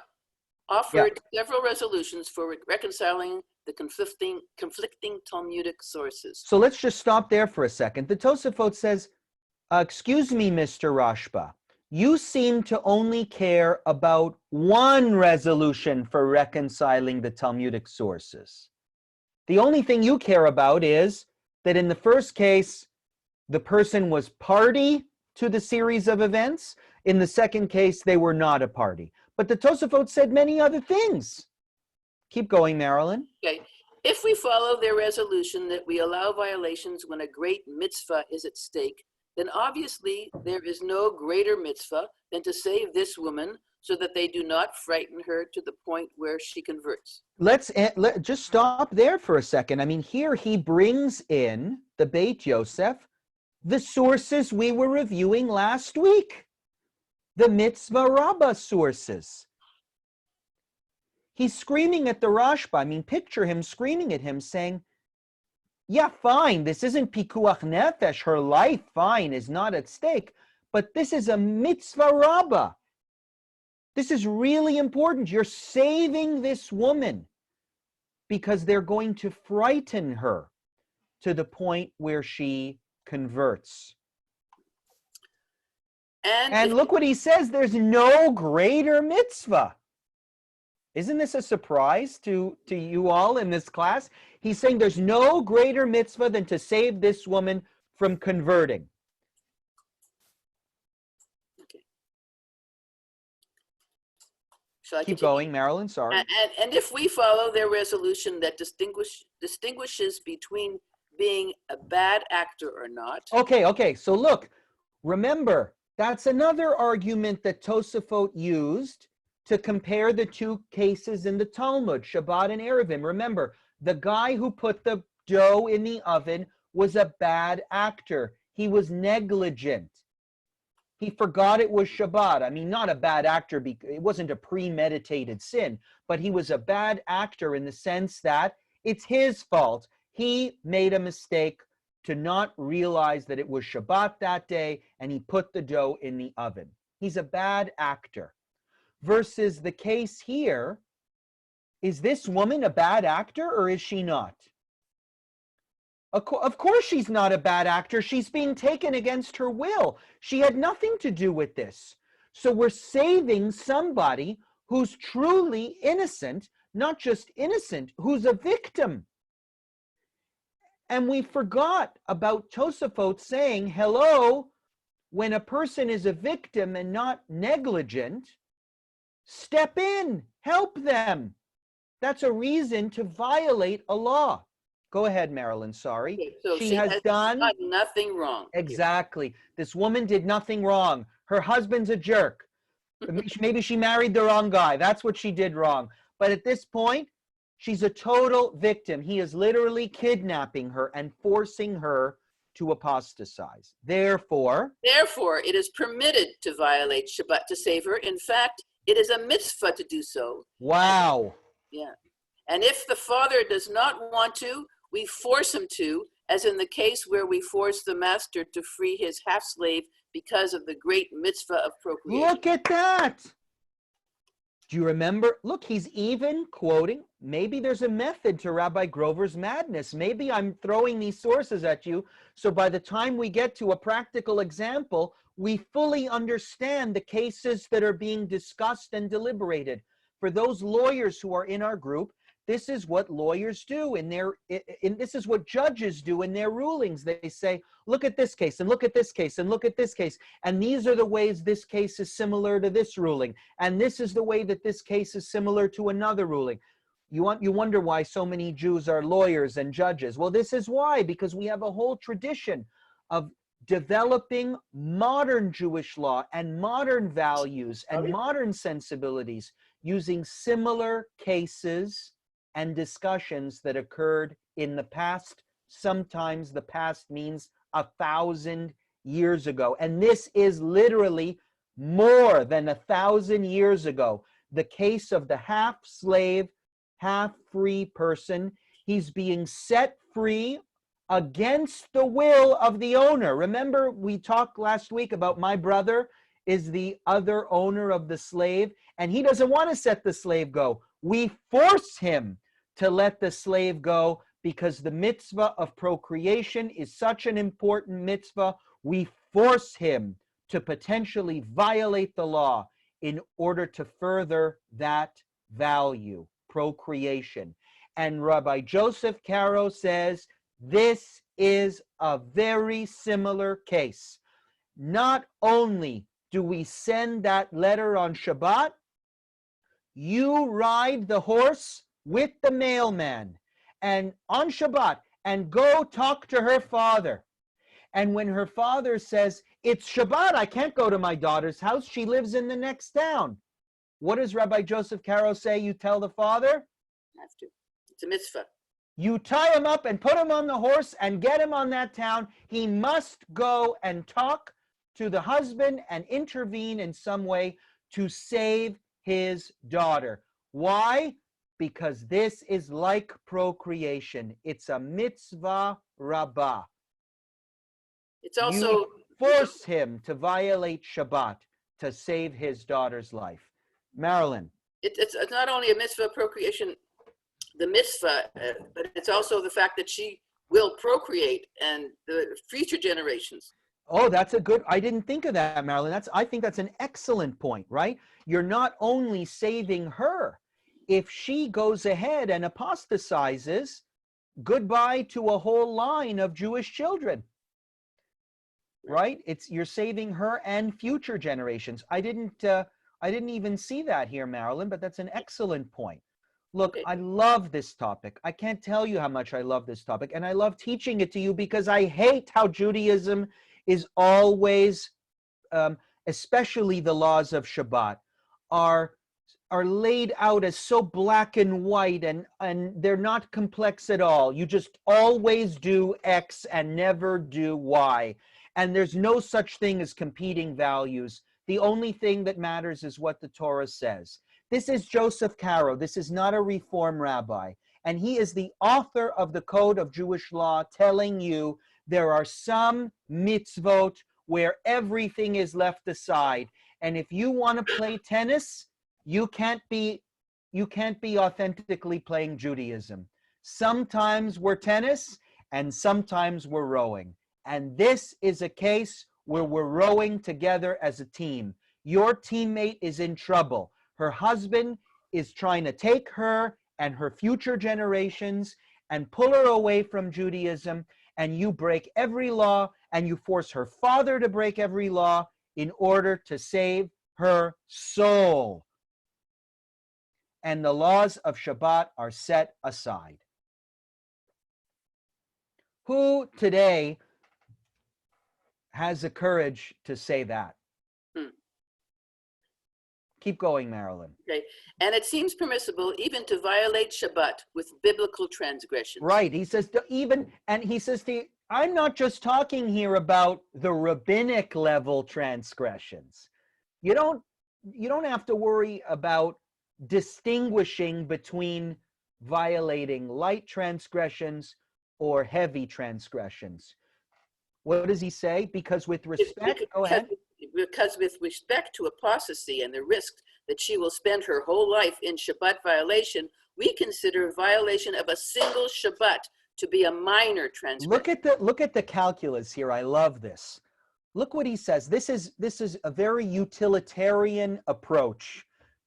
offered several resolutions for reconciling the conflicting Talmudic sources. So let's just stop there for a second. The Tosafot says, excuse me, Mr. Rashba, you seem to only care about one resolution for reconciling the Talmudic sources. The only thing you care about is that in the first case, the person was party to the series of events. In the second case, they were not a party. But the Tosafot said many other things. Keep going, Marilyn. Okay. If we follow their resolution that we allow violations when a great mitzvah is at stake, then obviously there is no greater mitzvah than to save this woman so that they do not frighten her to the point where she converts. Let's just stop there for a second. I mean, here he brings in the Beit Yosef, the sources we were reviewing last week, the Mitzvah Rabbah sources. He's screaming at the Rashba. I mean, picture him screaming at him saying, yeah, fine, this isn't pikuach nefesh, her life, fine, is not at stake, but this is a Mitzvah Rabbah. This is really important. You're saving this woman because they're going to frighten her to the point where she converts. And look what he says, there's no greater mitzvah. Isn't this a surprise to you all in this class? He's saying there's no greater mitzvah than to save this woman from converting. Shall I Keep continue? going, Marilyn, sorry. And if we follow their resolution that distinguishes between being a bad actor or not. Okay, so look, remember, that's another argument that Tosafot used to compare the two cases in the Talmud, Shabbat and Eruvin. Remember, the guy who put the dough in the oven was a bad actor. He was negligent. He forgot it was Shabbat. I mean, not a bad actor, because it wasn't a premeditated sin, but he was a bad actor in the sense that it's his fault. He made a mistake to not realize that it was Shabbat that day, and he put the dough in the oven. He's a bad actor. Versus the case here, is this woman a bad actor or is she not? Of course she's not a bad actor. She's being taken against her will. She had nothing to do with this. So we're saving somebody who's truly innocent, not just innocent, who's a victim. And we forgot about Tosafot saying, hello, when a person is a victim and not negligent, step in, help them. That's a reason to violate a law. Go ahead, Marilyn, sorry. Okay, so she has done nothing wrong. Exactly. This woman did nothing wrong. Her husband's a jerk. Maybe she married the wrong guy. That's what she did wrong. But at this point, she's a total victim. He is literally kidnapping her and forcing her to apostatize. Therefore, it is permitted to violate Shabbat to save her. In fact, it is a mitzvah to do so. Wow. And if the father does not want to, we force him to, as in the case where we force the master to free his half-slave because of the great mitzvah of procreation. Look at that. Do you remember? Look, he's even quoting. Maybe there's a method to Rabbi Grover's madness. Maybe I'm throwing these sources at you, so by the time we get to a practical example, we fully understand the cases that are being discussed and deliberated. For those lawyers who are in our group, this is what lawyers do this is what judges do in their rulings. They say, look at this case and look at this case and look at this case. And these are the ways this case is similar to this ruling. And this is the way that this case is similar to another ruling. You wonder why so many Jews are lawyers and judges. Well, this is why, because we have a whole tradition of developing modern Jewish law and modern values and modern sensibilities using similar cases and discussions that occurred in the past. Sometimes the past means 1,000 years ago. And this is literally more than 1,000 years ago. The case of the half-slave, half-free person. He's being set free against the will of the owner. Remember, we talked last week about my brother is the other owner of the slave, and he doesn't want to set the slave go. We force him to let the slave go because the mitzvah of procreation is such an important mitzvah. We force him to potentially violate the law in order to further that value, procreation. And Rabbi Joseph Caro says this is a very similar case. Not only do we send that letter on Shabbat, you ride the horse with the mailman and on Shabbat and go talk to her father. And when her father says, it's Shabbat, I can't go to my daughter's house, she lives in the next town. What does Rabbi Joseph Caro say you tell the father? Have to. It's a mitzvah. You tie him up and put him on the horse and get him on that town. He must go and talk to the husband and intervene in some way to save his daughter. Why? Because this is like procreation. It's a mitzvah rabbah. It's also you force him to violate Shabbat to save his daughter's life. Marilyn. It's not only a mitzvah of procreation, the mitzvah, but it's also the fact that she will procreate and the future generations. Oh, that's a good, I didn't think of that, Marilyn. I think that's an excellent point, right? You're not only saving her. If she goes ahead and apostatizes, goodbye to a whole line of Jewish children, right? You're saving her and future generations. I didn't I didn't even see that here, Marilyn, but that's an excellent point. Look, Okay. I love this topic. I can't tell you how much I love this topic, and I love teaching it to you because I hate how Judaism is always, especially the laws of Shabbat, are laid out as so black and white, and they're not complex at all. You just always do X and never do Y. And there's no such thing as competing values. The only thing that matters is what the Torah says. This is Joseph Caro. This is not a Reform rabbi. And he is the author of the Code of Jewish Law, telling you there are some mitzvot where everything is left aside. And if you want to play tennis, you can't be authentically playing Judaism. Sometimes we're tennis and sometimes we're rowing. And this is a case where we're rowing together as a team. Your teammate is in trouble. Her husband is trying to take her and her future generations and pull her away from Judaism, and you break every law and you force her father to break every law in order to save her soul. And the laws of Shabbat are set aside. Who today has the courage to say that? Keep going, Marilyn. Okay. And it seems permissible even to violate Shabbat with biblical transgressions. Right. He says I'm not just talking here about the rabbinic level transgressions. You don't have to worry about distinguishing between violating light transgressions or heavy transgressions. What does he say? Because with respect, go ahead. Because with respect to apostasy and the risk that she will spend her whole life in Shabbat violation, we consider violation of a single Shabbat to be a minor transgression. Look at the calculus here. I love this. Look what he says. This is a very utilitarian approach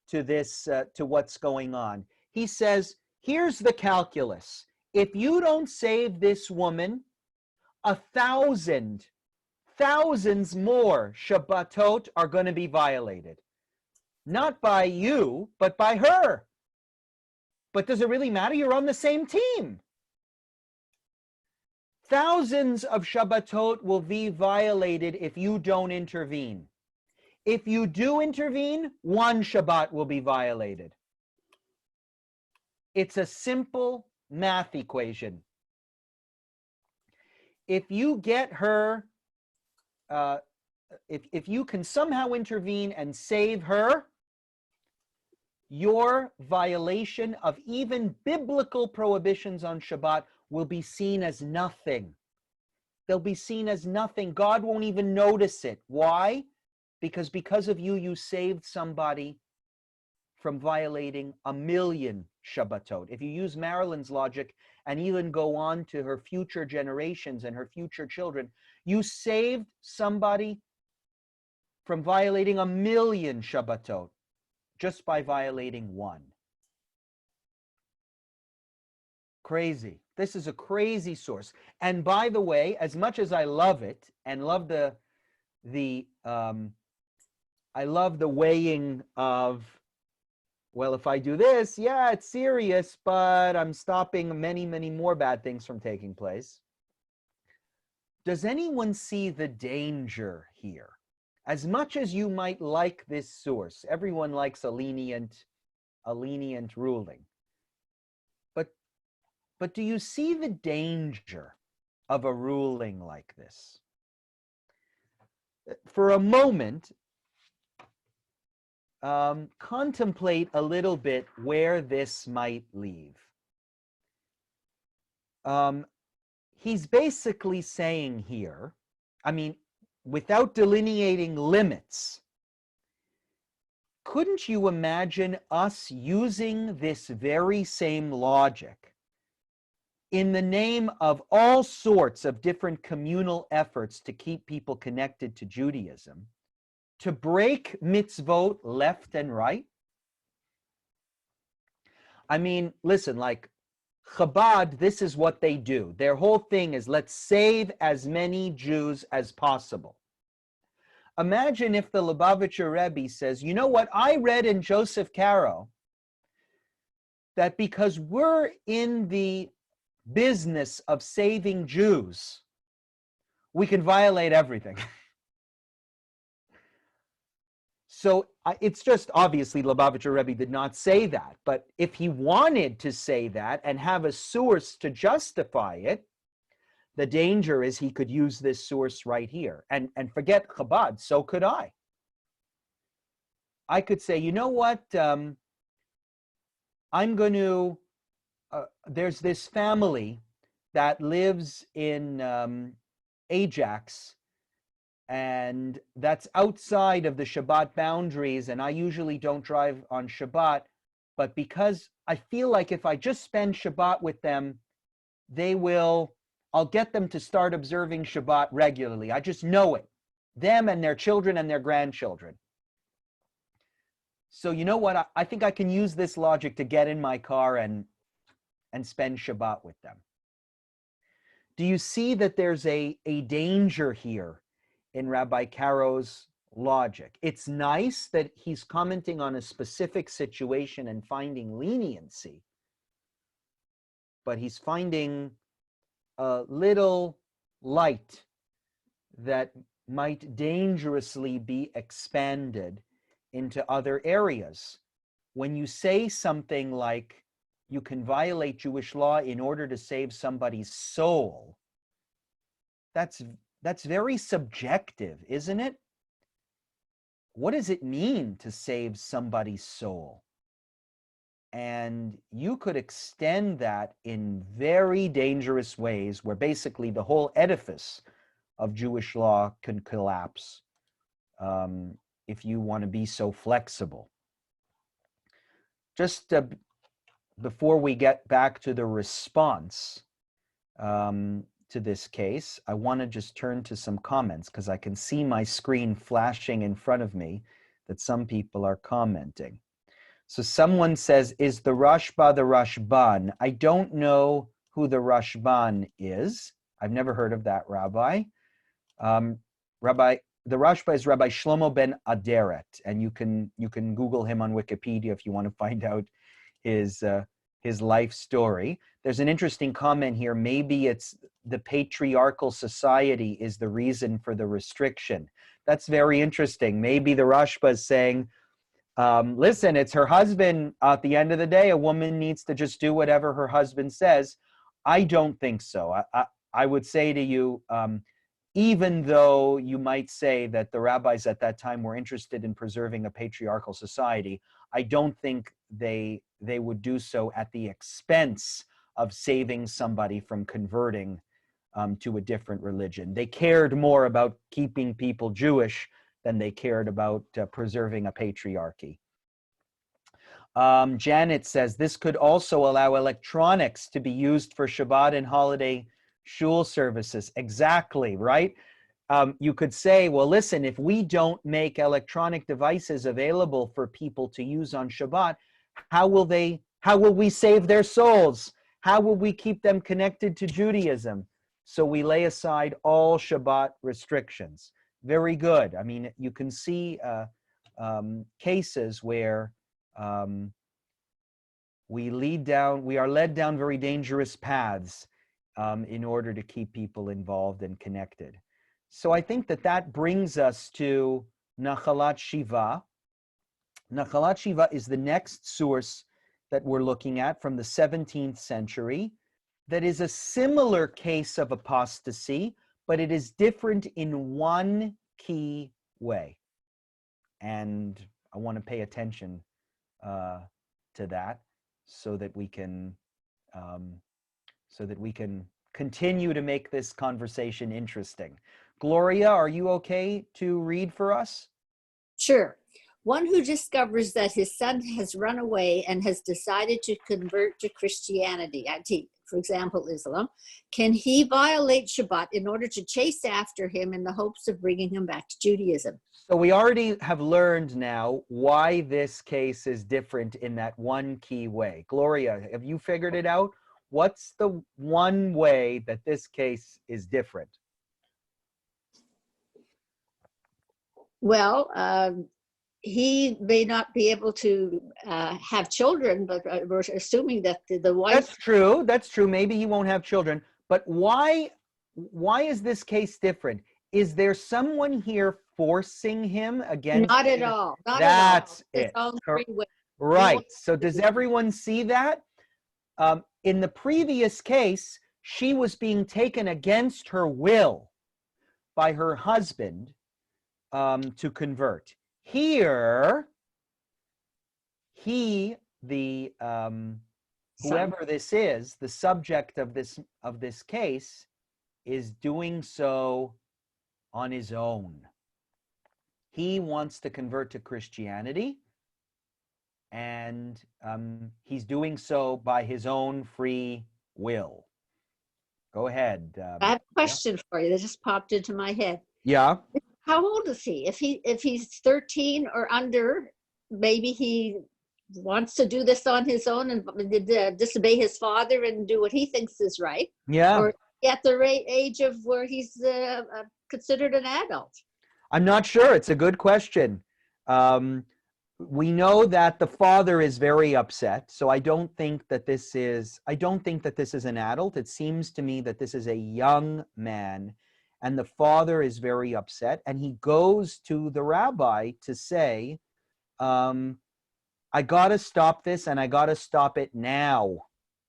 to this, to what's going on. He says, here's the calculus. If you don't save this woman, thousands more Shabbatot are going to be violated. Not by you, but by her. But does it really matter? You're on the same team. Thousands of Shabbatot will be violated if you don't intervene. If you do intervene, one Shabbat will be violated. It's a simple math equation. If you get her, if you can somehow intervene and save her, your violation of even biblical prohibitions on Shabbat will be seen as nothing. They'll be seen as nothing. God won't even notice it. Why? Because of you, you saved somebody from violating 1,000,000 Shabbatot. If you use Marilyn's logic and even go on to her future generations and her future children, you saved somebody from violating 1,000,000 Shabbatot just by violating one. Crazy. This is a crazy source. And by the way, as much as I love it and love I love the weighing of, well, if I do this, yeah, it's serious, but I'm stopping many, many more bad things from taking place. Does anyone see the danger here? As much as you might like this source, everyone likes a lenient ruling. But do you see the danger of a ruling like this? For a moment, contemplate a little bit where this might lead. He's basically saying here, I mean, without delineating limits, couldn't you imagine us using this very same logic in the name of all sorts of different communal efforts to keep people connected to Judaism, to break mitzvot left and right? I mean, listen, like Chabad, this is what they do. Their whole thing is let's save as many Jews as possible. Imagine if the Lubavitcher Rebbe says, you know what, I read in Joseph Caro that because we're in the business of saving Jews, we can violate everything. So it's just obviously Lubavitcher Rebbe did not say that, but if he wanted to say that and have a source to justify it, the danger is he could use this source right here. And forget Chabad, so could I. I could say, you know what, I'm going to, there's this family that lives in Ajax, and that's outside of the Shabbat boundaries, and I usually don't drive on Shabbat, but because I feel like if I just spend Shabbat with them, I'll get them to start observing Shabbat regularly. I just know it. Them and their children and their grandchildren. So you know what? I think I can use this logic to get in my car and spend Shabbat with them. Do you see that there's a danger here in Rabbi Caro's logic? It's nice that he's commenting on a specific situation and finding leniency, but he's finding a little light that might dangerously be expanded into other areas. When you say something like you can violate Jewish law in order to save somebody's soul, that's very subjective, isn't it? What does it mean to save somebody's soul? And you could extend that in very dangerous ways where basically the whole edifice of Jewish law can collapse if you want to be so flexible. Just before we get back to the response to this case, I want to just turn to some comments because I can see my screen flashing in front of me that some people are commenting. So someone says, is the Rashba the Rashban? I don't know who the Rashban is. I've never heard of that, Rabbi. The Rashba is Rabbi Shlomo ben Aderet, and you can Google him on Wikipedia if you want to find out his life story. There's an interesting comment here. Maybe it's the patriarchal society is the reason for the restriction. That's very interesting. Maybe the Rashba is saying, listen, it's her husband. At the end of the day, a woman needs to just do whatever her husband says. I don't think so. I would say to you, even though you might say that the rabbis at that time were interested in preserving a patriarchal society, I don't think they would do so at the expense of saving somebody from converting to a different religion. They cared more about keeping people Jewish than they cared about preserving a patriarchy. Janet says, this could also allow electronics to be used for Shabbat and holiday shul services. Exactly, right? You could say, well, listen, if we don't make electronic devices available for people to use on Shabbat, how will we save their souls? How will we keep them connected to Judaism? So we lay aside all Shabbat restrictions. Very good. I mean, you can see cases where we are led down very dangerous paths in order to keep people involved and connected. So I think that brings us to Nachalat Shiva. Nachalat Shiva is the next source that we're looking at from the 17th century that is a similar case of apostasy, but it is different in one key way. And I want to pay attention to that so that we can continue to make this conversation interesting. Gloria, are you okay to read for us? Sure. One who discovers that his son has run away and has decided to convert to Christianity, for example, Islam, can he violate Shabbat in order to chase after him in the hopes of bringing him back to Judaism? So we already have learned now why this case is different in that one key way. Gloria, have you figured it out? What's the one way that this case is different? Well, he may not be able to have children, but we're assuming that the wife. That's true. That's true. Maybe he won't have children. But why is this case different? Is there someone here forcing him against? Not at all. Not That's at all. it. His own free will. Right. So does everyone see that? In the previous case, she was being taken against her will by her husband to convert. Here, whoever this is, the subject of this case, is doing so on his own. He wants to convert to Christianity, and he's doing so by his own free will. Go ahead. I have a question for you that just popped into my head. Yeah. How old is he? If he's 13 or under, maybe he wants to do this on his own and disobey his father and do what he thinks is right. Yeah. Or at the age of where he's considered an adult. I'm not sure. It's a good question. We know that the father is very upset, so I don't think that this is an adult. It seems to me that this is a young man, and the father is very upset, and he goes to the rabbi to say, I got to stop this, and I got to stop it now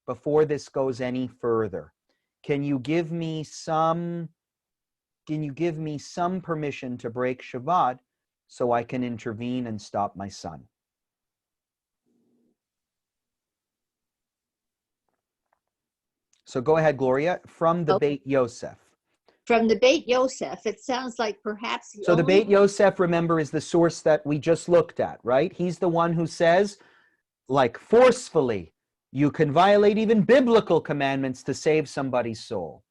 before this goes any further. Can you give me some permission to break Shabbat so I can intervene and stop my son? So go ahead, Gloria, from the Beit Yosef. From the Beit Yosef, it sounds like perhaps So the Beit Yosef, remember, is the source that we just looked at, right? He's the one who says, like forcefully, you can violate even biblical commandments to save somebody's soul.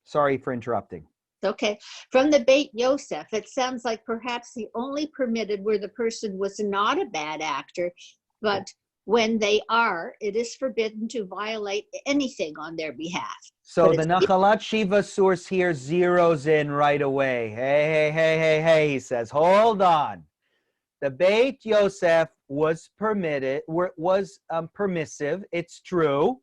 Sorry for interrupting. Okay. From the Beit Yosef, it sounds like perhaps he only permitted where the person was not a bad actor, but when they are, it is forbidden to violate anything on their behalf. So the Nachalat Shiva source here zeroes in right away. Hey, he says, hold on. The Beit Yosef was permissive, it's true.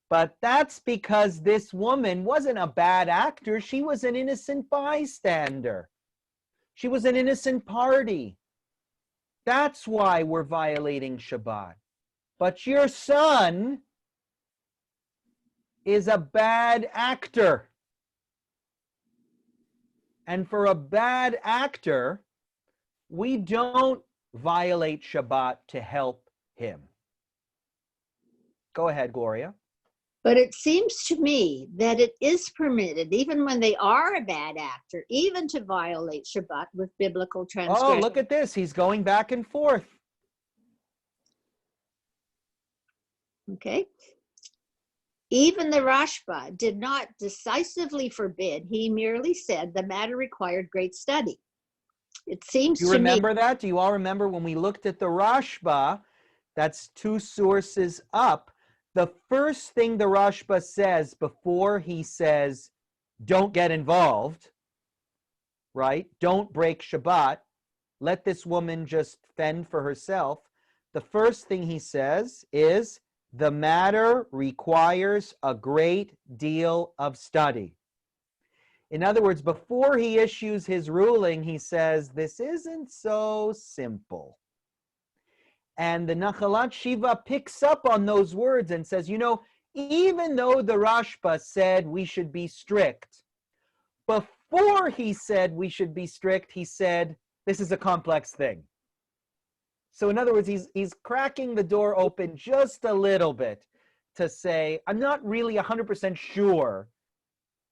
But that's because this woman wasn't a bad actor. She was an innocent bystander. She was an innocent party. That's why we're violating Shabbat. But your son is a bad actor. And for a bad actor, we don't violate Shabbat to help him. Go ahead, Gloria. But it seems to me that it is permitted, even when they are a bad actor, even to violate Shabbat with biblical transgression. Oh, look at this. He's going back and forth. Okay. Even the Rashba did not decisively forbid. He merely said the matter required great study. It seems to me. You remember that? Do you all remember when we looked at the Rashba? That's two sources up. The first thing the Rashba says before he says, don't get involved, right? Don't break Shabbat. Let this woman just fend for herself. The first thing he says is, the matter requires a great deal of study. In other words, before he issues his ruling, he says, this isn't so simple. And the Nachalat Shiva picks up on those words and says, you know, even though the Rashba said we should be strict, before he said we should be strict, he said, this is a complex thing. So in other words, he's cracking the door open just a little bit to say, I'm not really 100% sure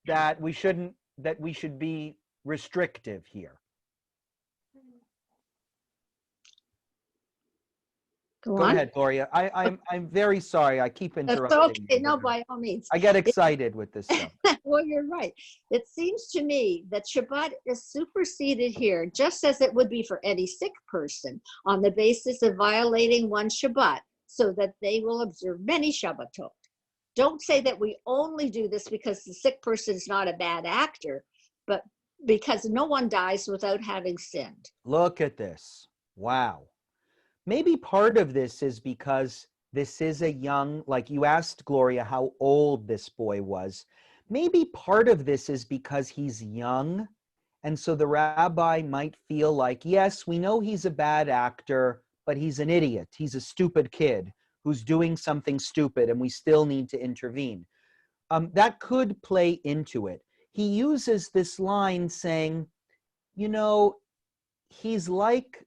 that we should be restrictive here. Go ahead, Gloria. I'm very sorry. I keep interrupting. That's okay. No, by all means. I get excited with this stuff. Well, you're right. It seems to me that Shabbat is superseded here, just as it would be for any sick person, on the basis of violating one Shabbat, so that they will observe many Shabbatot. Don't say that we only do this because the sick person is not a bad actor, but because no one dies without having sinned. Look at this. Wow. Maybe part of this is because this is a young, like you asked Gloria how old this boy was. Maybe part of this is because he's young. And so the rabbi might feel like, yes, we know he's a bad actor, but he's an idiot. He's a stupid kid who's doing something stupid, and we still need to intervene. That could play into it. He uses this line saying, you know, he's like,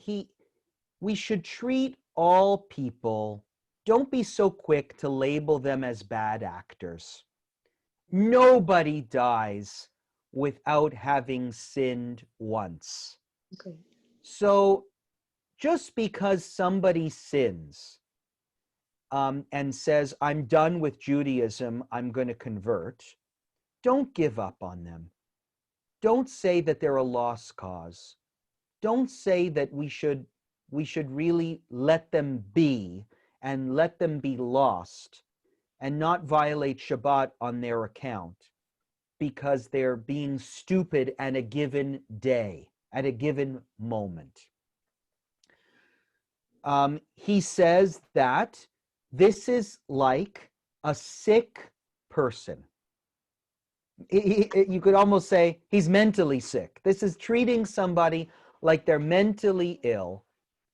we should treat all people, don't be so quick to label them as bad actors. Nobody dies without having sinned once. Okay. So just because somebody sins and says, I'm done with Judaism, I'm going to convert, don't give up on them. Don't say that they're a lost cause. Don't say that we should really let them be and let them be lost and not violate Shabbat on their account because they're being stupid at a given day, at a given moment. He says that this is like a sick person. You could almost say he's mentally sick. This is treating somebody like they're mentally ill.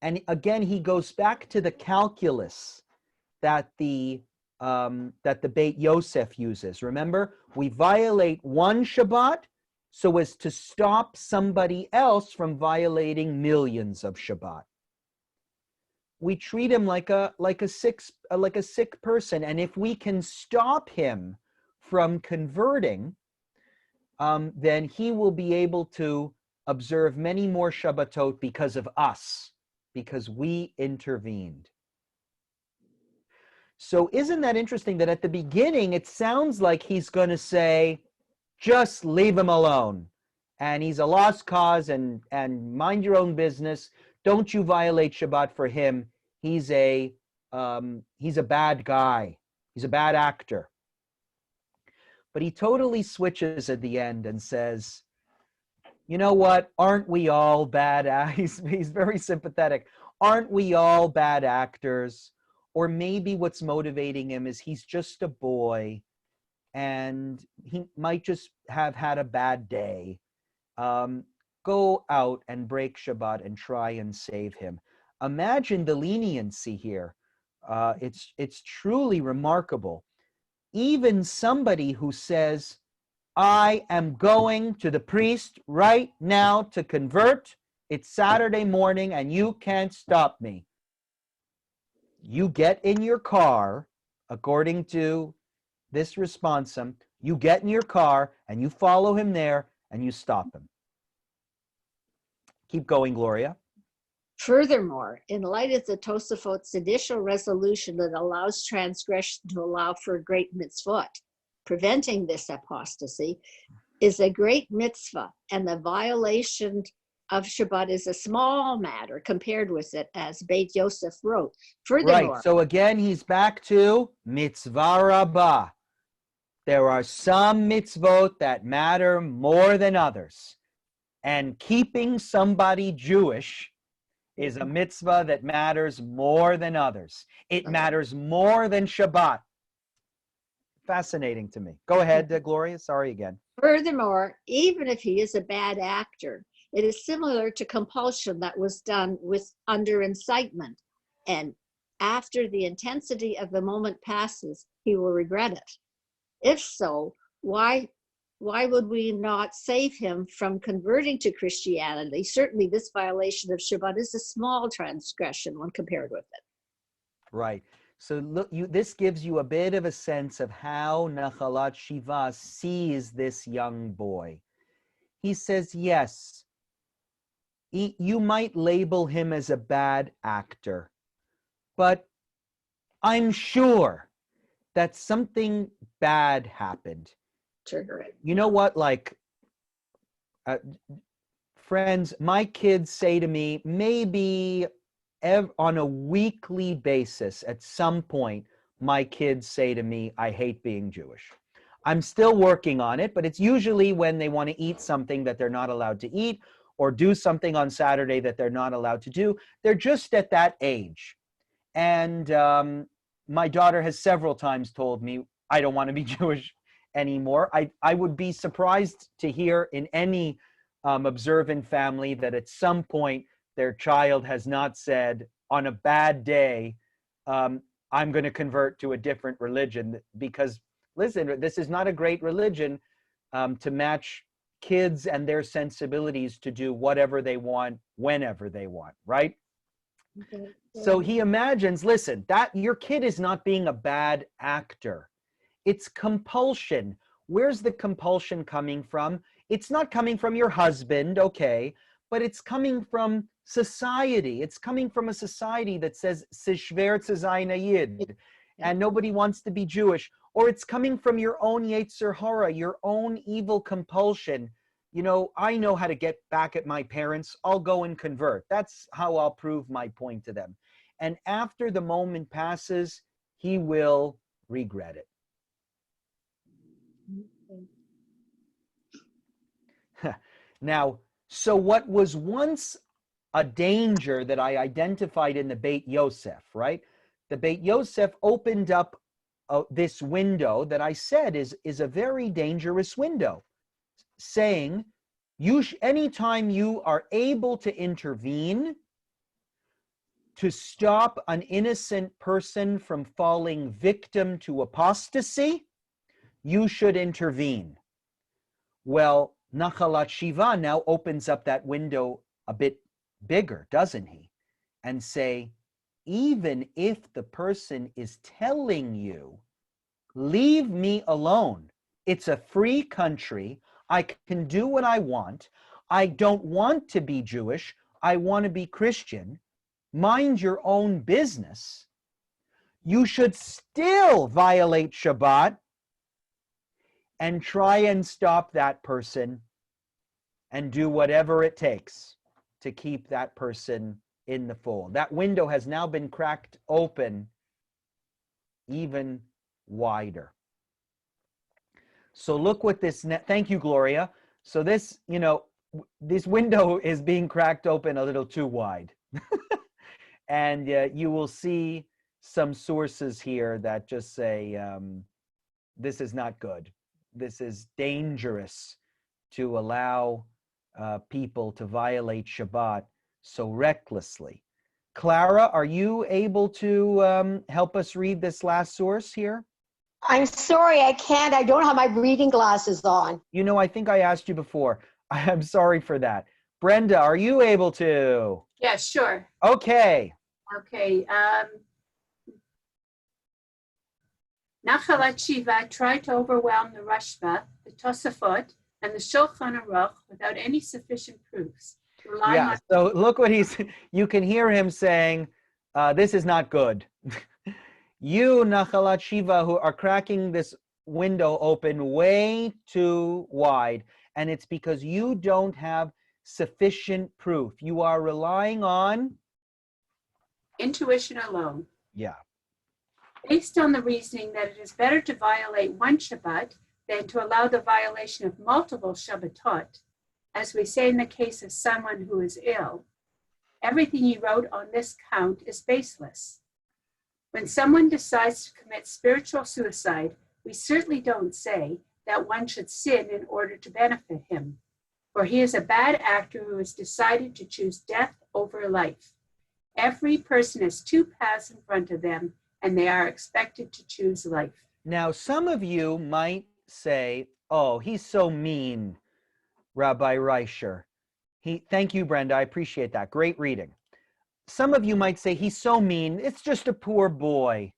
And again, he goes back to the calculus that the Beit Yosef uses. Remember, we violate one Shabbat so as to stop somebody else from violating millions of Shabbat. We treat him like a sick person, and if we can stop him from converting, then he will be able to observe many more Shabbatot because of us, because we intervened. So isn't that interesting that at the beginning it sounds like he's going to say, just leave him alone, and he's a lost cause, and mind your own business. Don't you violate Shabbat for him. He's a bad guy. He's a bad actor. But he totally switches at the end and says, you know what? Aren't we all bad? He's very sympathetic. Aren't we all bad actors? Or maybe what's motivating him is he's just a boy and he might just have had a bad day. Go out and break Shabbat and try and save him. Imagine the leniency here. It's truly remarkable. Even somebody who says, I am going to the priest right now to convert. It's Saturday morning and you can't stop me. You get in your car, according to this responsum, you get in your car and you follow him there and you stop him. Keep going, Gloria. Furthermore, in light of the Tosafot's initial resolution that allows transgression to allow for a great mitzvot, preventing this apostasy is a great mitzvah, and the violation of Shabbat is a small matter compared with it, as Beit Yosef wrote. Furthermore, Right, so again, he's back to mitzvah rabbah. There are some mitzvot that matter more than others. And keeping somebody Jewish is a mitzvah that matters more than others. It matters more than Shabbat. Fascinating to me. Go ahead, Gloria. Sorry again. Furthermore, even if he is a bad actor, it is similar to compulsion that was done under incitement. And after the intensity of the moment passes, he will regret it. If so, why would we not save him from converting to Christianity? Certainly this violation of Shabbat is a small transgression when compared with it. Right. So look, this gives you a bit of a sense of how Nachalat Shiva sees this young boy. He says, yes, you might label him as a bad actor, but I'm sure that something bad happened. Trigger it. You know what, friends, my kids say to me, maybe on a weekly basis, at some point, my kids say to me, I hate being Jewish. I'm still working on it, but it's usually when they want to eat something that they're not allowed to eat or do something on Saturday that they're not allowed to do. They're just at that age. And my daughter has several times told me, I don't want to be Jewish anymore. I would be surprised to hear in any observant family that at some point their child has not said on a bad day, I'm going to convert to a different religion. Because listen, this is not a great religion to match kids and their sensibilities to do whatever they want, whenever they want, right? Okay. So he imagines, listen, that your kid is not being a bad actor. It's compulsion. Where's the compulsion coming from? It's not coming from your husband, okay, but it's coming from society. It's coming from a society that says, "Es schwer zu sein a Yid," and nobody wants to be Jewish. Or it's coming from your own Yetzer Hara, your own evil compulsion. You know, I know how to get back at my parents. I'll go and convert. That's how I'll prove my point to them. And after the moment passes, he will regret it. Now, so what was once a danger that I identified in the Beit Yosef, right? The Beit Yosef opened up this window that I said is a very dangerous window, saying, anytime you are able to intervene to stop an innocent person from falling victim to apostasy, you should intervene. Well, Nachalat Shiva now opens up that window a bit bigger, doesn't he? And say, even if the person is telling you, leave me alone, it's a free country, I can do what I want, I don't want to be Jewish, I want to be Christian, mind your own business, you should still violate Shabbat and try and stop that person and do whatever it takes to keep that person in the fold. That window has now been cracked open even wider. So look what this, thank you, Gloria. So this, you know, this window is being cracked open a little too wide. And you will see some sources here that just say, this is not good. This is dangerous to allow people to violate Shabbat so recklessly. Clara, are you able to help us read this last source here? I'm sorry, I can't. I don't have my reading glasses on. You know, I think I asked you before. I'm sorry for that. Brenda, are you able to? Yeah, sure. Okay. Okay. Nachalat Shiva tried to overwhelm the Rashba, the Tosafot, and the Shulchan Aruch without any sufficient proofs. Yeah, so look what you can hear him saying, this is not good. You, Nachalat Shiva, who are cracking this window open way too wide, and it's because you don't have sufficient proof. You are relying on intuition alone. Yeah. Based on the reasoning that it is better to violate one Shabbat than to allow the violation of multiple Shabbatot, as we say in the case of someone who is ill. Everything he wrote on this count is baseless. When someone decides to commit spiritual suicide, we certainly don't say that one should sin in order to benefit him, for he is a bad actor who has decided to choose death over life. Every person has two paths in front of them, and they are expected to choose life. Now, some of you might say, oh, he's so mean, Rabbi Reicher. Thank you, Brenda. I appreciate that. Great reading. Some of you might say, he's so mean. It's just a poor boy.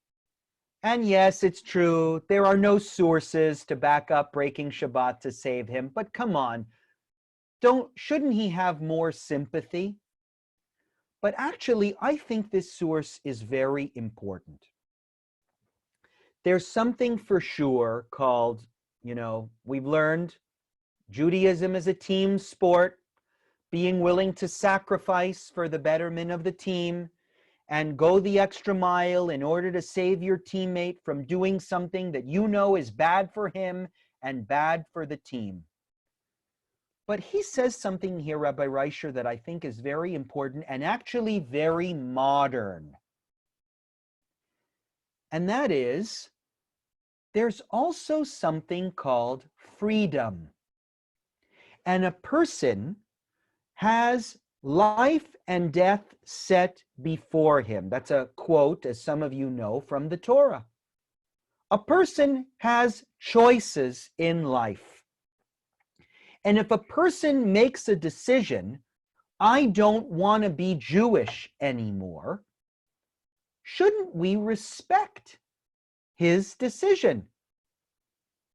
And yes, it's true. There are no sources to back up breaking Shabbat to save him. But come on, shouldn't he have more sympathy? But actually, I think this source is very important. There's something for sure called, you know, we've learned Judaism is a team sport, being willing to sacrifice for the betterment of the team. and go the extra mile in order to save your teammate from doing something that you know is bad for him and bad for the team. But he says something here, Rabbi Reicher, that I think is very important and actually very modern. And that is, there's also something called freedom. And a person has life and death set before him. That's a quote, as some of you know, from the Torah. A person has choices in life. And if a person makes a decision, I don't want to be Jewish anymore, shouldn't we respect his decision?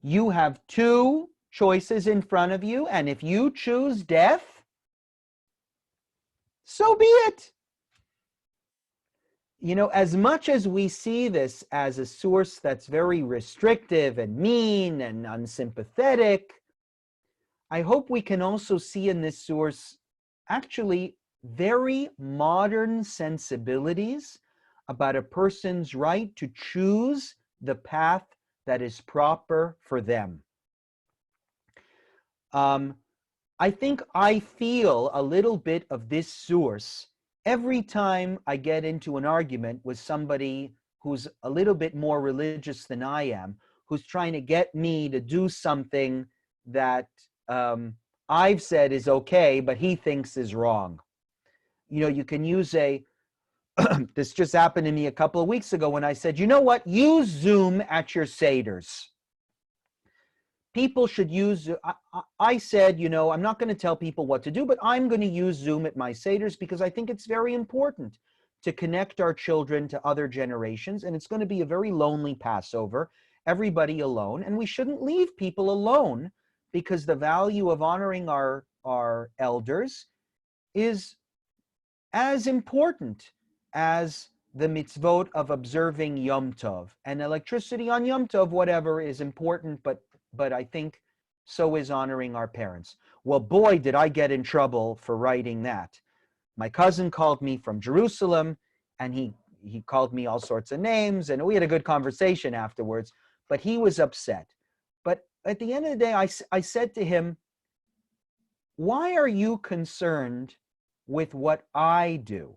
You have two choices in front of you, and if you choose death, so be it. You know, as much as we see this as a source that's very restrictive and mean and unsympathetic, I hope we can also see in this source actually very modern sensibilities about a person's right to choose the path that is proper for them. I think I feel a little bit of this source every time I get into an argument with somebody who's a little bit more religious than I am, who's trying to get me to do something that I've said is okay, but he thinks is wrong. You know, you can use this just happened to me a couple of weeks ago when I said, you know what, use Zoom at your Seders. People should use, I said, you know, I'm not going to tell people what to do, but I'm going to use Zoom at my Seders because I think it's very important to connect our children to other generations. And it's going to be a very lonely Passover, everybody alone. And we shouldn't leave people alone because the value of honoring our elders is as important as the mitzvot of observing Yom Tov. And electricity on Yom Tov, whatever, is important, but I think so is honoring our parents. Well, boy, did I get in trouble for writing that. My cousin called me from Jerusalem, and he called me all sorts of names, and we had a good conversation afterwards, but he was upset. But at the end of the day, I said to him, why are you concerned with what I do?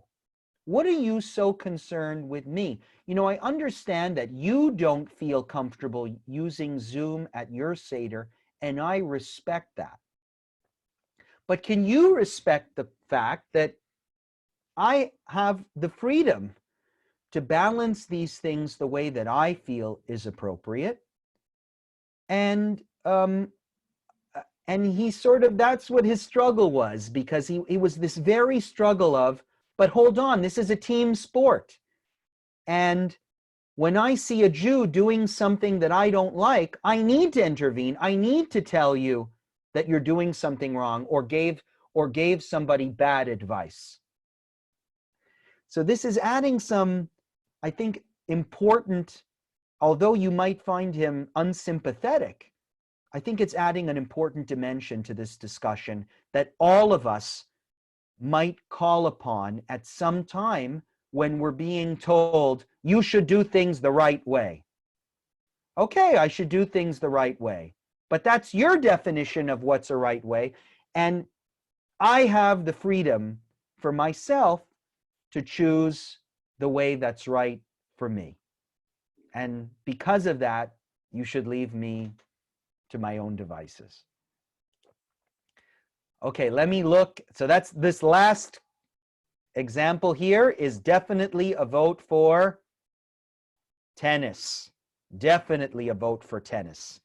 What are you so concerned with me? You know, I understand that you don't feel comfortable using Zoom at your Seder, and I respect that. But can you respect the fact that I have the freedom to balance these things the way that I feel is appropriate? And he sort of, that's what his struggle was, because he was this very struggle of, but hold on, this is a team sport. And when I see a Jew doing something that I don't like, I need to intervene. I need to tell you that you're doing something wrong or gave somebody bad advice. So this is adding some, I think, important, although you might find him unsympathetic, I think it's adding an important dimension to this discussion that all of us might call upon at some time when we're being told, you should do things the right way. Okay, I should do things the right way, but that's your definition of what's a right way. And I have the freedom for myself to choose the way that's right for me. And because of that, you should leave me to my own devices. Okay, let me look. So that's this last example here is definitely a vote for tennis. Definitely a vote for tennis.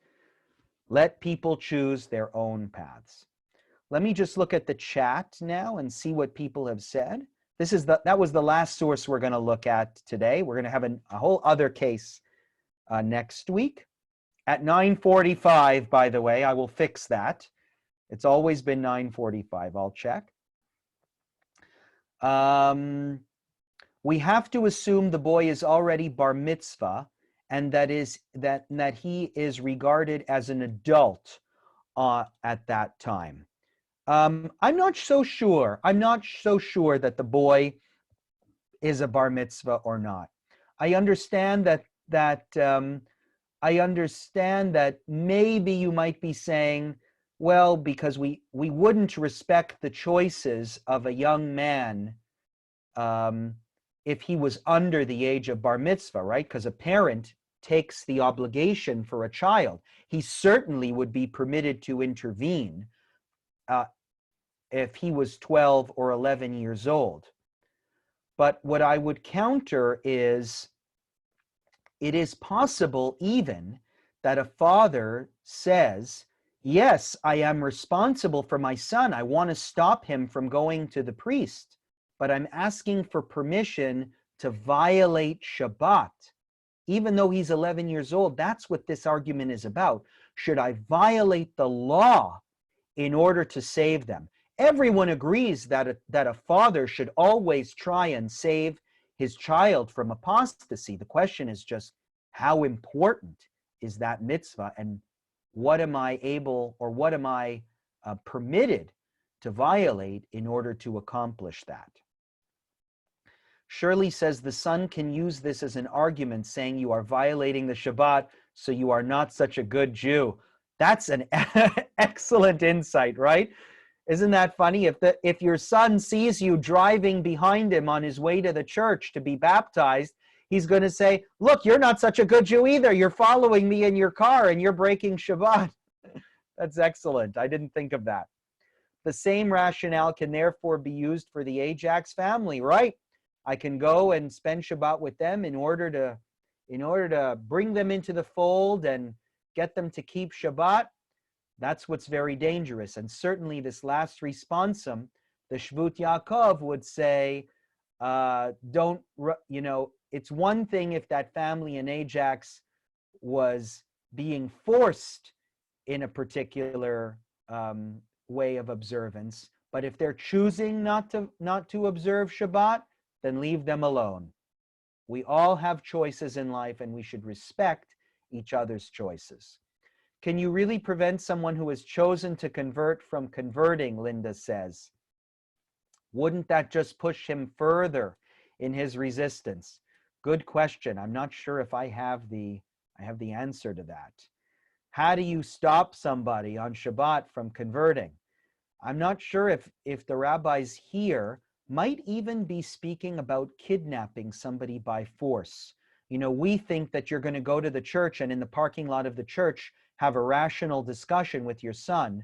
Let people choose their own paths. Let me just look at the chat now and see what people have said. That was the last source we're going to look at today. We're going to have a whole other case next week at 9:45. By the way, I will fix that. It's always been 9:45. I'll check. We have to assume the boy is already bar mitzvah, and that he is regarded as an adult at that time. I'm not so sure. I'm not so sure that the boy is a bar mitzvah or not. I understand that maybe you might be saying, well, because we wouldn't respect the choices of a young man if he was under the age of bar mitzvah, right? Because a parent takes the obligation for a child. He certainly would be permitted to intervene if he was 12 or 11 years old. But what I would counter is, it is possible even that a father says, yes, I am responsible for my son. I want to stop him from going to the priest, but I'm asking for permission to violate Shabbat. Even though he's 11 years old, that's what this argument is about. Should I violate the law in order to save them? Everyone agrees that a father should always try and save his child from apostasy. The question is just, how important is that mitzvah, and what am I able, or what am I permitted to violate in order to accomplish that? Shirley says the son can use this as an argument, saying you are violating the Shabbat, so you are not such a good Jew. That's an excellent insight, right? Isn't that funny? If your son sees you driving behind him on his way to the church to be baptized, he's going to say, look, you're not such a good Jew either. You're following me in your car and you're breaking Shabbat. That's excellent. I didn't think of that. The same rationale can therefore be used for the Ajax family, right? I can go and spend Shabbat with them in order to bring them into the fold and get them to keep Shabbat. That's what's very dangerous. And certainly this last responsum, the Shvut Yaakov would say, it's one thing if that family in Ajax was being forced in a particular way of observance, but if they're choosing not to observe Shabbat, then leave them alone. We all have choices in life, and we should respect each other's choices. Can you really prevent someone who has chosen to convert from converting, Linda says? Wouldn't that just push him further in his resistance? Good question. I'm not sure if I have the answer to that. How do you stop somebody on Shabbat from converting? I'm not sure if the rabbis here might even be speaking about kidnapping somebody by force. We think that you're going to go to the church and in the parking lot of the church have a rational discussion with your son.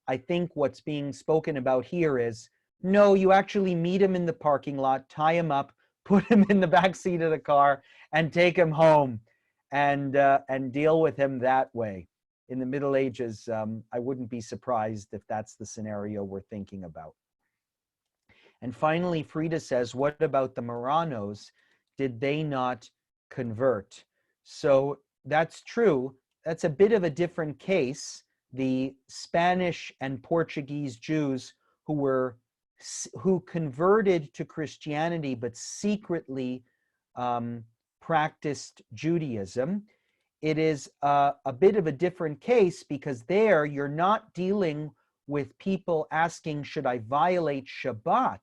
I think what's being spoken about here is, no, you actually meet him in the parking lot, tie him up, put him in the back seat of the car, and take him home and deal with him that way. In the Middle Ages, I wouldn't be surprised if that's the scenario we're thinking about. And finally, Frida says, what about the Marranos? Did they not convert? So that's true. That's a bit of a different case. The Spanish and Portuguese Jews who converted to Christianity but secretly practiced Judaism. It is a bit of a different case, because there you're not dealing with people asking, should I violate Shabbat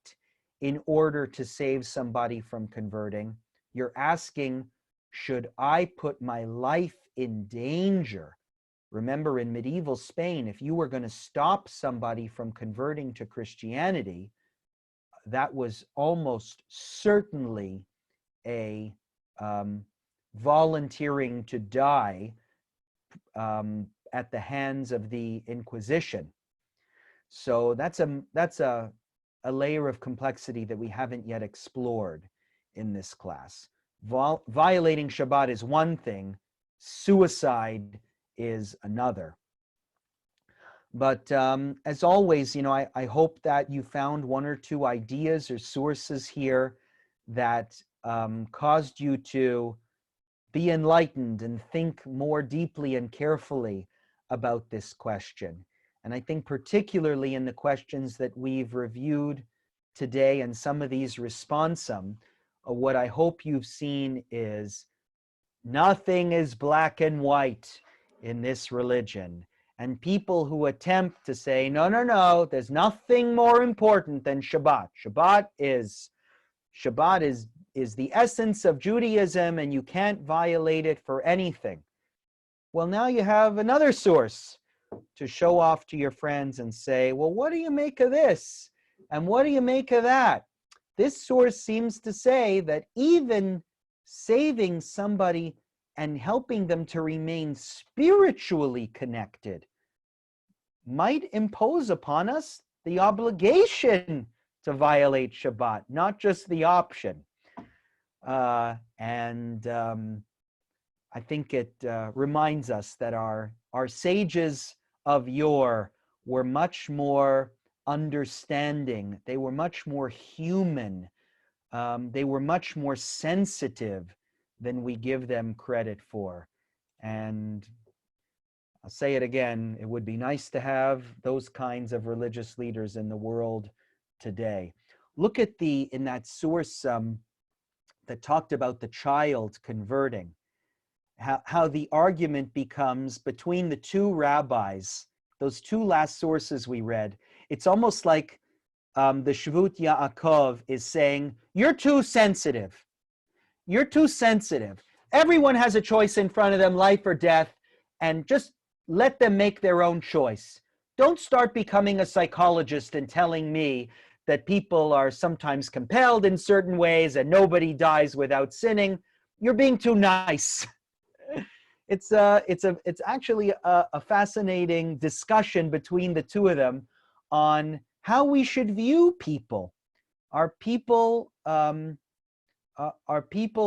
in order to save somebody from converting? You're asking, should I put my life in danger? Remember, in medieval Spain, if you were going to stop somebody from converting to Christianity, that was almost certainly a volunteering to die at the hands of the Inquisition. So that's a layer of complexity that we haven't yet explored in this class. Violating Shabbat is one thing, suicide is another. But as always, I hope that you found one or two ideas or sources here that caused you to be enlightened and think more deeply and carefully about this question. And I think particularly in the questions that we've reviewed today and some of these responsum, what I hope you've seen is nothing is black and white in this religion. And people who attempt to say, no, there's nothing more important than Shabbat. Shabbat is is the essence of Judaism and you can't violate it for anything. Well, now you have another source to show off to your friends and say, well, what do you make of this? And what do you make of that? This source seems to say that even saving somebody and helping them to remain spiritually connected might impose upon us the obligation to violate Shabbat, not just the option. I think it reminds us that our sages of yore were much more understanding. They were much more human. They were much more sensitive than we give them credit for. And I'll say it again, it would be nice to have those kinds of religious leaders in the world today. Look at in that source that talked about the child converting, how the argument becomes between the two rabbis, those two last sources we read. It's almost like the Shvut Yaakov is saying, you're too sensitive. You're too sensitive. Everyone has a choice in front of them, life or death, and just let them make their own choice. Don't start becoming a psychologist and telling me that people are sometimes compelled in certain ways and nobody dies without sinning. You're being too nice. It's actually a fascinating discussion between the two of them on how we should view people. Are people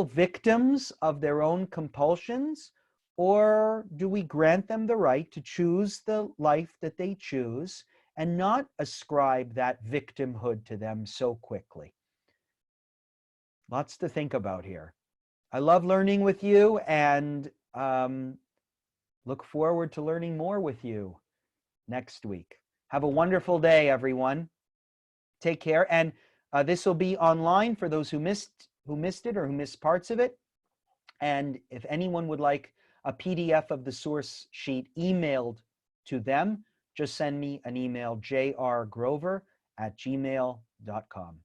victims of their own compulsions, or do we grant them the right to choose the life that they choose and not ascribe that victimhood to them so quickly? Lots to think about here. I love learning with you and look forward to learning more with you next week. Have a wonderful day, everyone. Take care. And this will be online for those who missed it or who missed parts of it. And if anyone would like a PDF of the source sheet emailed to them, just send me an email, jrgrover@gmail.com.